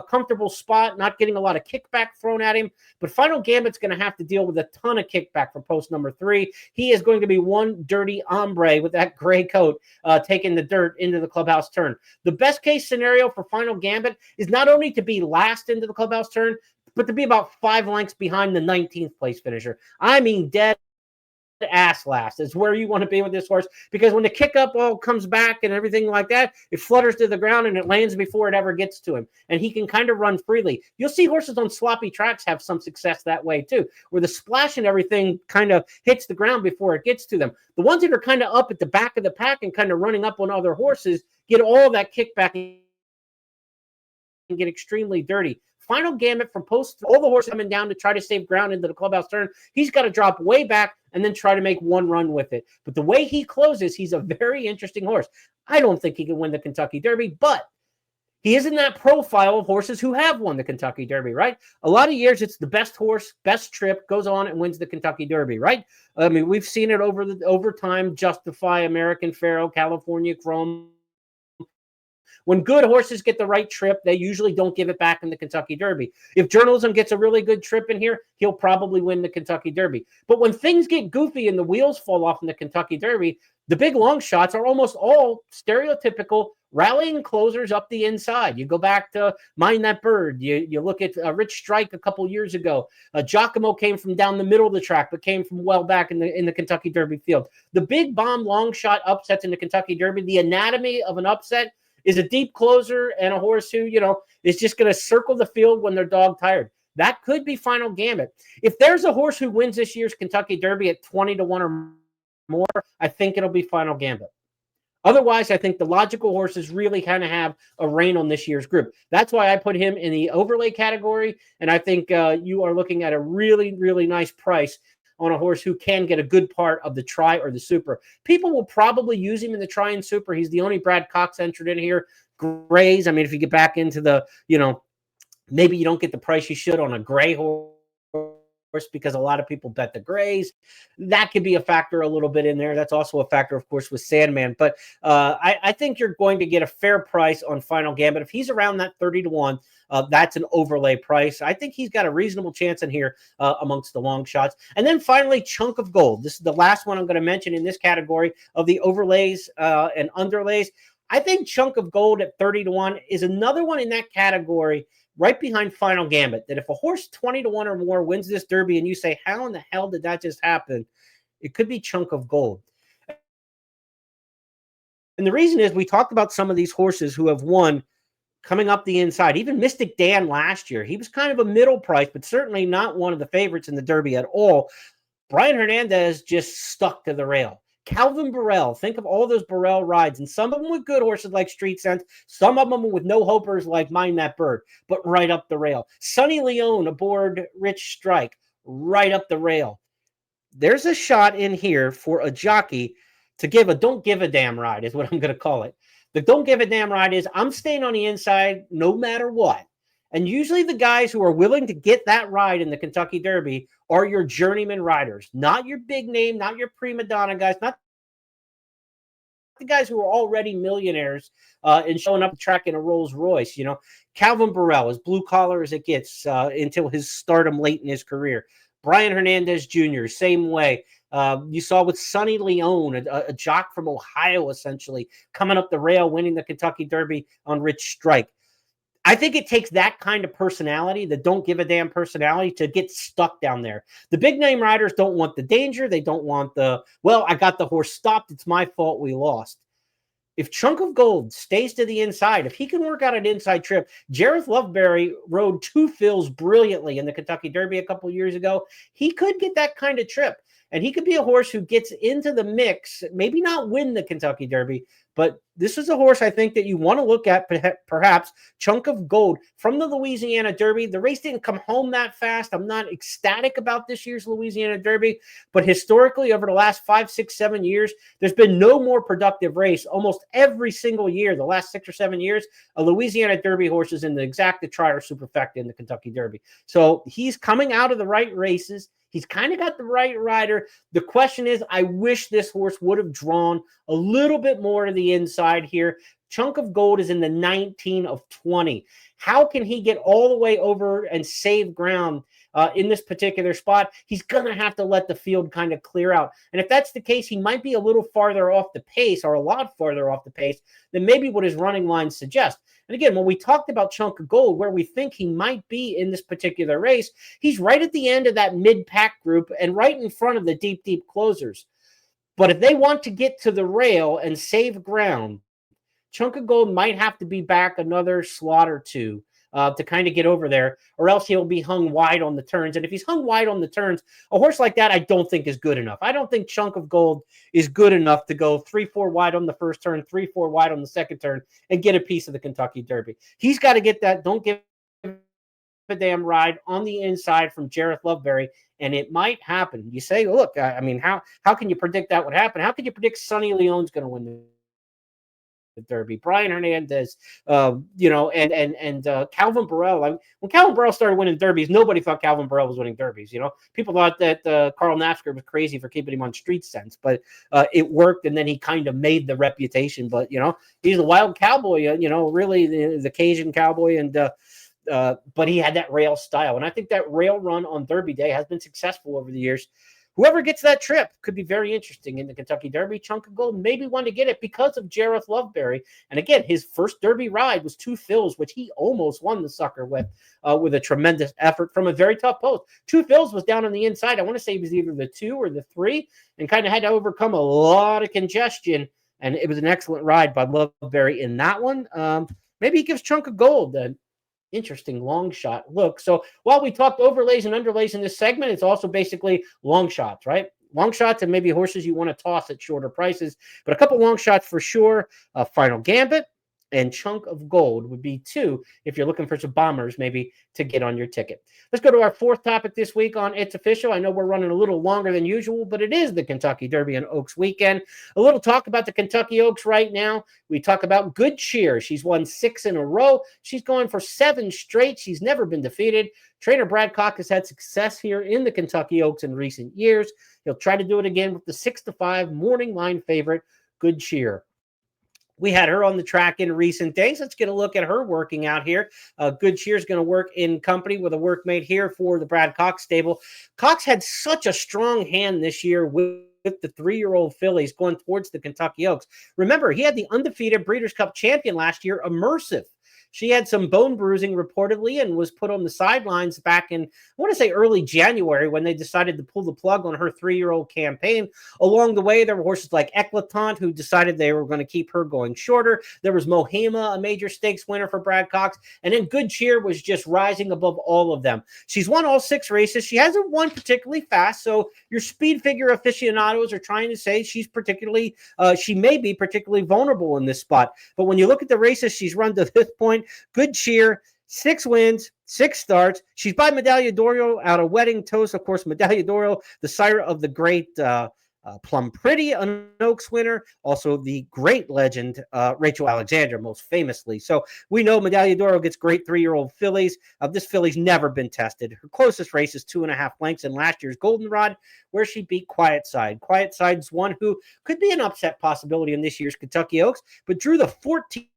[SPEAKER 1] comfortable spot, not getting a lot of kickback thrown at him. But Final Gambit's going to have to deal with a ton of kickback for post number 3. He is going to be one dirty hombre with that gray coat taking the dirt into the clubhouse turn. The best case scenario for Final Gambit is not only to be last into the clubhouse turn, but to be about 5 lengths behind the 19th place finisher. I mean, dead ass last is where you want to be with this horse, because when the kick up all comes back and everything like that, it flutters to the ground and it lands before it ever gets to him, and he can kind of run freely. You'll see horses on sloppy tracks have some success that way too, where the splash and everything kind of hits the ground before it gets to them. The ones that are kind of up at the back of the pack and kind of running up on other horses get all that kickback and get extremely dirty. Final Gambit from post, all the horses coming down to try to save ground into the clubhouse turn. He's got to drop way back and then try to make one run with it. But the way he closes, he's a very interesting horse. I don't think he can win the Kentucky Derby, but he is in that profile of horses who have won the Kentucky Derby, right? A lot of years, it's the best horse, best trip, goes on and wins the Kentucky Derby, right? I mean, we've seen it over time, Justify, American Pharoah, California Chrome. When good horses get the right trip, they usually don't give it back in the Kentucky Derby. If Journalism gets a really good trip in here, he'll probably win the Kentucky Derby. But when things get goofy and the wheels fall off in the Kentucky Derby, the big long shots are almost all stereotypical rallying closers up the inside. You go back to Mind That Bird. You look at Rich Strike a couple years ago. Giacomo came from down the middle of the track, but came from well back in the Kentucky Derby field. The big bomb long shot upsets in the Kentucky Derby, the anatomy of an upset is a deep closer and a horse who, is just going to circle the field when they're dog tired. That could be Final Gambit. If there's a horse who wins this year's Kentucky Derby at 20-1 or more, I think it'll be Final Gambit. Otherwise, I think the logical horses really kind of have a reign on this year's group. That's why I put him in the overlay category, and I think you are looking at a really, really nice price on a horse who can get a good part of the Tri or the Super. People will probably use him in the Tri and Super. He's the only Brad Cox entered in here. Grays, I mean, if you get back into the, maybe you don't get the price you should on a gray horse because a lot of people bet the grays. That could be a factor a little bit in there. That's also a factor, of course, with Sandman. But I think you're going to get a fair price on Final Gambit. If he's around that 30-1, that's an overlay price. I think he's got a reasonable chance in here amongst the long shots. And then finally, Chunk of Gold. This is the last one I'm going to mention in this category of the overlays and underlays. I think Chunk of Gold at 30-1 is another one in that category right behind Final Gambit, that if a horse 20-1 or more wins this Derby and you say, how in the hell did that just happen? It could be Chunk of Gold. And the reason is we talked about some of these horses who have won coming up the inside. Even Mystic Dan last year, he was kind of a middle price, but certainly not one of the favorites in the Derby at all. Brian Hernandez just stuck to the rail. Calvin Burrell, think of all those Burrell rides, and some of them with good horses like Street Sense, some of them with no hopers like Mind That Bird, but right up the rail. Sonny Leone aboard Rich Strike, right up the rail. There's a shot in here for a jockey to give a don't give a damn ride is what I'm going to call it. The don't give a damn ride is I'm staying on the inside no matter what. And usually the guys who are willing to get that ride in the Kentucky Derby are your journeyman riders, not your big name, not your prima donna guys, not the guys who are already millionaires and showing up the track in a Rolls Royce. Calvin Burrell, as blue collar as it gets until his stardom late in his career. Brian Hernandez Jr., same way. You saw with Sonny Leone, a jock from Ohio, essentially, coming up the rail, winning the Kentucky Derby on Rich Strike. I think it takes that kind of personality, the don't give a damn personality, to get stuck down there. The big name riders don't want the danger. They don't want I got the horse stopped. It's my fault we lost. If Chunk of Gold stays to the inside, if he can work out an inside trip, Jareth Loveberry rode 2 fills brilliantly in the Kentucky Derby a couple years ago. He could get that kind of trip. And he could be a horse who gets into the mix, maybe not win the Kentucky Derby, but this is a horse I think that you want to look at, perhaps. Chunk of Gold from the Louisiana Derby. The race didn't come home that fast. I'm not ecstatic about this year's Louisiana Derby, but historically over the last 5, 6, 7 years, there's been no more productive race. Almost every single year, the last 6 or 7 years, a Louisiana Derby horse is in the exacta Tri or Superfecta in the Kentucky Derby. So he's coming out of the right races. He's kind of got the right rider. The question is, I wish this horse would have drawn a little bit more to the inside here. Chunk of Gold is in the 19 of 20. How can he get all the way over and save ground in this particular spot? He's going to have to let the field kind of clear out. And if that's the case, he might be a little farther off the pace, or a lot farther off the pace than maybe what his running lines suggest. And again, when we talked about Chunk of Gold, where we think he might be in this particular race, he's right at the end of that mid-pack group and right in front of the deep, deep closers. But if they want to get to the rail and save ground, Chunk of Gold might have to be back another slot or two to kind of get over there, or else he'll be hung wide on the turns. And if he's hung wide on the turns, a horse like that I don't think is good enough. I don't think Chunk of Gold is good enough to go 3-4 wide on the first turn, 3-4 wide on the second turn, and get a piece of the Kentucky Derby. He's got to get that don't give a damn ride on the inside from Jareth Loveberry, and it might happen. You say, look, I mean, how can you predict that would happen? How can you predict Sonny Leone's going to win the Derby? Brian Hernandez, and Calvin Burrell. When Calvin Burrell started winning Derbies, nobody thought Calvin Burrell was winning Derbies. People thought that Carl Nafsker was crazy for keeping him on Street Sense, but it worked, and then he kind of made the reputation. But he's a wild cowboy. Really the Cajun cowboy, and but he had that rail style, and I think that rail run on Derby Day has been successful over the years. whoever gets that trip could be very interesting in the Kentucky Derby. Chunk of Gold maybe want to get it because of Jareth Loveberry. And again, his first Derby ride was 2 fills, which he almost won the sucker with a tremendous effort from a very tough post. 2 fills was down on the inside. I want to say it was either the 2 or the 3, and kind of had to overcome a lot of congestion. And it was an excellent ride by Loveberry in that one. Maybe he gives Chunk of Gold an interesting long shot look. So while we talked overlays and underlays in this segment, it's also basically long shots, right? Long shots and maybe horses you want to toss at shorter prices. But a couple long shots for sure. Final Gambit and Chunk of Gold would be 2 if you're looking for some bombers maybe to get on your ticket. Let's go to our 4th topic this week on It's Official. I know we're running a little longer than usual, but it is the Kentucky Derby and Oaks weekend. A little talk about the Kentucky Oaks right now. We talk about Good Cheer. She's won 6 in a row. She's going for 7 straight. She's never been defeated. Trainer Brad Cock has had success here in the Kentucky Oaks in recent years. He'll try to do it again with the 6-5 morning line favorite, Good Cheer. We had her on the track in recent days. Let's get a look at her working out here. Good Cheer is going to work in company with a workmate here for the Brad Cox stable. Cox had such a strong hand this year with the 3-year-old fillies going towards the Kentucky Oaks. Remember, he had the undefeated Breeders' Cup champion last year, Immersive. She had some bone bruising reportedly and was put on the sidelines back in, I want to say, early January when they decided to pull the plug on her 3-year-old campaign. Along the way, there were horses like Eclatant who decided they were going to keep her going shorter. There was Mohema, a major stakes winner for Brad Cox. And then Good Cheer was just rising above all of them. She's won all 6 races. She hasn't won particularly fast. So your speed figure aficionados are trying to say she may be particularly vulnerable in this spot. But when you look at the races she's run to this point, Good Cheer, 6 wins, 6 starts. She's by Medaglia d'Oro out of Wedding Toast. Of course, Medaglia d'Oro, the sire of the great Plum Pretty, an Oaks winner. Also, the great legend, Rachel Alexandra, most famously. So we know Medaglia d'Oro gets great 3-year-old fillies. This filly's never been tested. Her closest race is 2.5 lengths in last year's Goldenrod, where she beat Quiet Side. Quiet Side's one who could be an upset possibility in this year's Kentucky Oaks, but drew the 14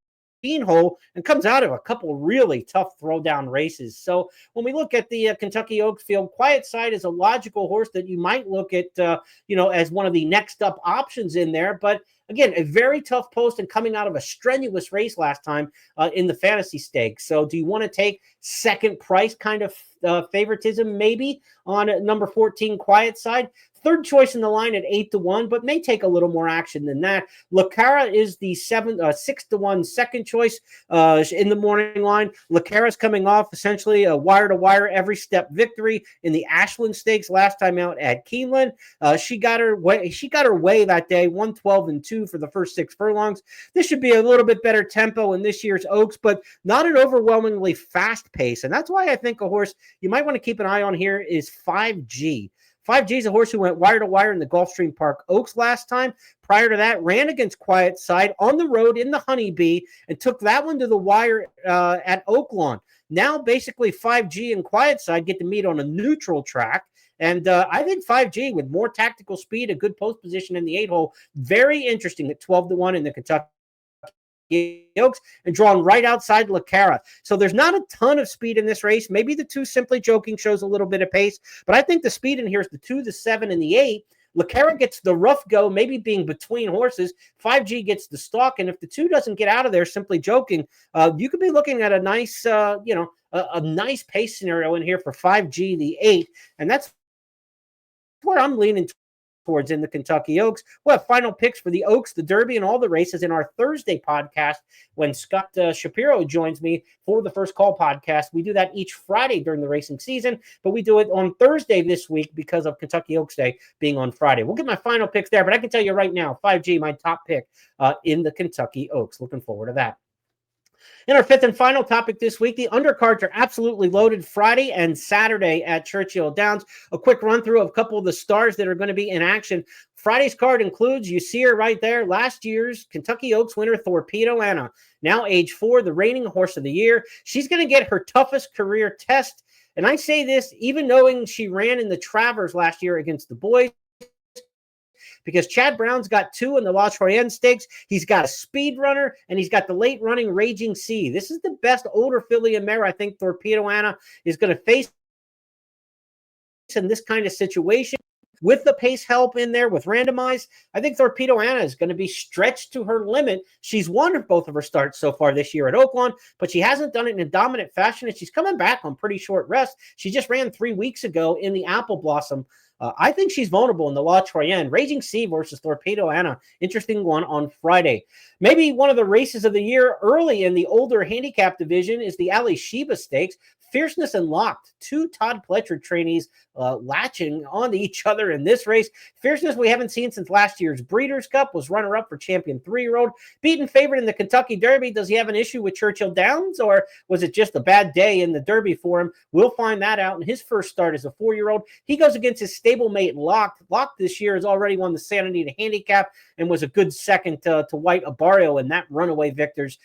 [SPEAKER 1] hole and comes out of a couple really tough throwdown races. So when we look at the Kentucky Oaks field, Quiet Side is a logical horse that you might look at, as one of the next up options in there. But again, a very tough post and coming out of a strenuous race last time in the fantasy stakes. So do you want to take second price kind of favoritism maybe on number 14 Quiet Side? Third choice in the line at 8-1, but may take a little more action than that. Lacara is the 6-1 second choice in the morning line. Lacara's coming off essentially a wire-to-wire every step victory in the Ashland Stakes last time out at Keeneland. She got her way that day, 1:12-2 for the first 6 furlongs. This should be a little bit better tempo in this year's Oaks, but not an overwhelmingly fast pace. And that's why I think a horse you might want to keep an eye on here is 5G. 5G is a horse who went wire-to-wire in the Gulfstream Park Oaks last time. Prior to that, ran against Quiet Side on the road in the Honeybee and took that one to the wire at Oaklawn. Now, basically, 5G and Quiet Side get to meet on a neutral track. And I think 5G with more tactical speed, a good post position in the 8-hole, very interesting at 12-1 in the Kentucky Oaks and drawn right outside Lacara. So there's not a ton of speed in this race. Maybe the 2 Simply Joking shows a little bit of pace, but I think the speed in here is the 2, the 7, and the 8. Lacara gets the rough go, maybe being between horses. 5G gets the stalk, and if the 2 doesn't get out of there, Simply Joking, you could be looking at a nice, a nice pace scenario in here for 5G, the 8, and that's where I'm leaning towards in the Kentucky Oaks. We'll have final picks for the Oaks, the Derby, and all the races in our Thursday podcast when Scott Shapiro joins me for the First Call podcast. We do that each Friday during the racing season, but we do it on Thursday this week because of Kentucky Oaks Day being on Friday. We'll get my final picks there, but I can tell you right now, 5G, my top pick in the Kentucky Oaks. Looking forward to that. In our 5th and final topic this week, the undercards are absolutely loaded Friday and Saturday at Churchill Downs. A quick run through of a couple of the stars that are going to be in action. Friday's card includes, you see her right there, last year's Kentucky Oaks winner, Torpedo Anna, now age 4, the reigning horse of the year. She's going to get her toughest career test. And I say this even knowing she ran in the Travers last year against the boys, because Chad Brown's got 2 in the La Troyenne Stakes. He's got a speed runner, and he's got the late running Raging Sea. This is the best older filly and mare I think Torpedo Anna is going to face in this kind of situation. with the pace help in there with randomized, I think Torpedo Anna is going to be stretched to her limit. She's won both of her starts so far this year at Oaklawn, but she hasn't done it in a dominant fashion, and she's coming back on pretty short rest. She just ran 3 weeks ago in the Apple Blossom. I think she's vulnerable in the La Troyenne. Raging Sea versus Torpedo Anna. Interesting one on Friday. Maybe one of the races of the year early in the older handicap division is the Ali Sheba Stakes. Fierceness and Locked, 2 Todd Pletcher trainees latching onto each other in this race. Fierceness we haven't seen since last year's Breeders' Cup, was runner-up for champion 3-year-old. Beaten favorite in the Kentucky Derby. Does he have an issue with Churchill Downs, or was it just a bad day in the Derby for him? We'll find that out in his first start as a 4-year-old. He goes against his stablemate Locked. Locked this year has already won the Santa Anita Handicap and was a good second to White Abarrio in that runaway victor's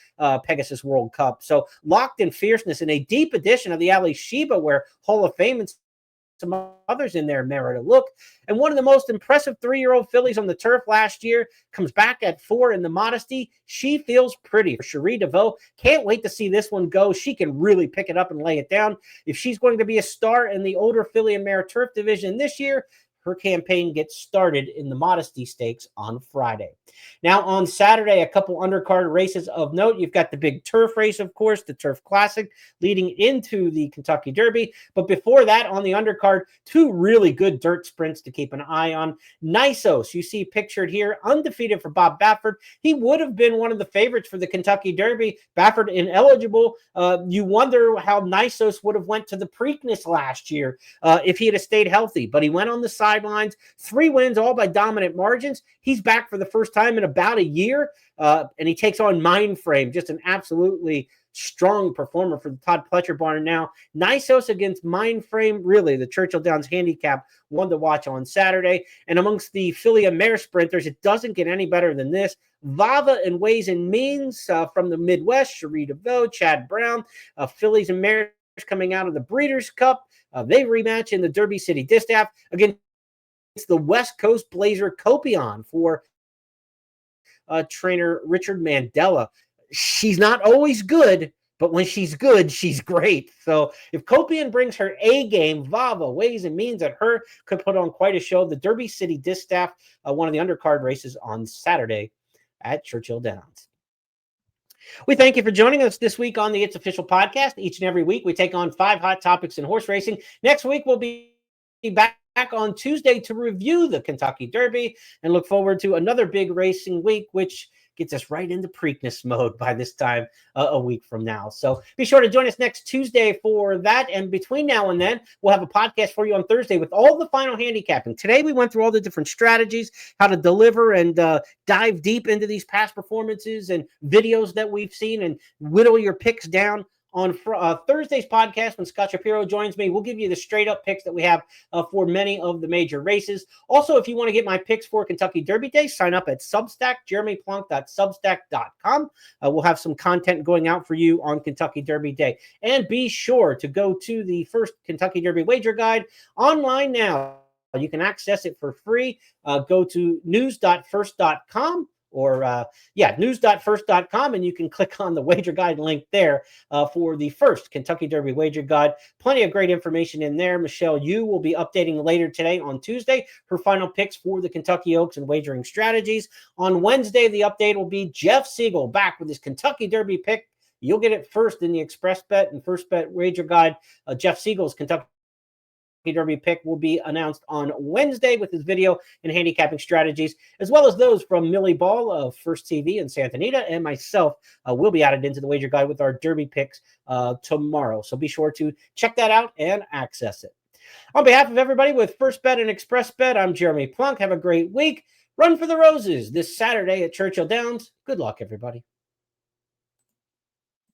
[SPEAKER 1] Pegasus World Cup. So Locked and Fierceness in a deep edition of the Ali Sheba, where Hall of Fame and some others in there merit a look. And one of the most impressive 3-year-old fillies on the turf last year comes back at 4 in the Modesty. She feels pretty for Cherie DeVoe. Can't wait to see this one go. She can really pick it up and lay it down. If she's going to be a star in the older filly and mare turf division this year, her campaign gets started in the Modesty Stakes on Friday. Now on Saturday, a couple undercard races of note. You've got the big turf race, of course, the Turf Classic leading into the Kentucky Derby. But before that, on the undercard, 2 really good dirt sprints to keep an eye on. Nisos, you see pictured here, undefeated for Bob Baffert. He would have been one of the favorites for the Kentucky Derby. Baffert ineligible. You wonder how Nisos would have went to the Preakness last year if he had stayed healthy. But he went on the sidelines. 3 wins, all by dominant margins. He's back for the first time in about a year, and he takes on Mindframe, just an absolutely strong performer for the Todd Pletcher barn now. Nisos against Mindframe, really the Churchill Downs handicap, one to watch on Saturday. And amongst the filly and mare sprinters, it doesn't get any better than this. Vava and Ways and Means from the Midwest, Cherie DeVoe, Chad Brown, fillies and mares coming out of the Breeders' Cup. They rematch in the Derby City Distaff against the West Coast Blazer Copion for trainer Richard Mandela. She's not always good, but when she's good, she's great. So if Copion brings her A game, Vava, Ways and Means at her could put on quite a show. The Derby City Distaff, one of the undercard races on Saturday at Churchill Downs. We thank you for joining us this week on the It's Official podcast. Each and every week, we take on 5 hot topics in horse racing. Next week, we'll be back on Tuesday to review the Kentucky Derby and look forward to another big racing week, which gets us right into Preakness mode by this time a week from now. So be sure to join us next Tuesday for that. And between now and then, we'll have a podcast for you on Thursday with all the final handicapping. Today, we went through all the different strategies, how to deliver and dive deep into these past performances and videos that we've seen and whittle your picks down. On Thursday's podcast, when Scott Shapiro joins me, we'll give you the straight-up picks that we have for many of the major races. Also, if you want to get my picks for Kentucky Derby Day, sign up at Substack, jeremyplonk.substack.com. We'll have some content going out for you on Kentucky Derby Day. And be sure to go to the first Kentucky Derby Wager Guide online now. You can access it for free. Go to news.first.com. or news.first.com, and you can click on the wager guide link there for the first Kentucky Derby wager guide. Plenty of great information in there. Michelle Yu will be updating later today on Tuesday her final picks for the Kentucky Oaks and wagering strategies. On Wednesday, the update will be Jeff Siegel back with his Kentucky Derby pick. You'll get it first in the Xpressbet and First Bet wager guide. Jeff Siegel's Kentucky Derby pick will be announced on Wednesday with his video and handicapping strategies, as well as those from Millie Ball of First TV and Santa Anita, and myself will be added into the wager guide with our Derby picks tomorrow. So be sure to check that out and access it. On behalf of everybody with First Bet and Xpressbet, I'm Jeremy Plonk. Have a great week. Run for the Roses this Saturday at Churchill Downs. Good luck, everybody.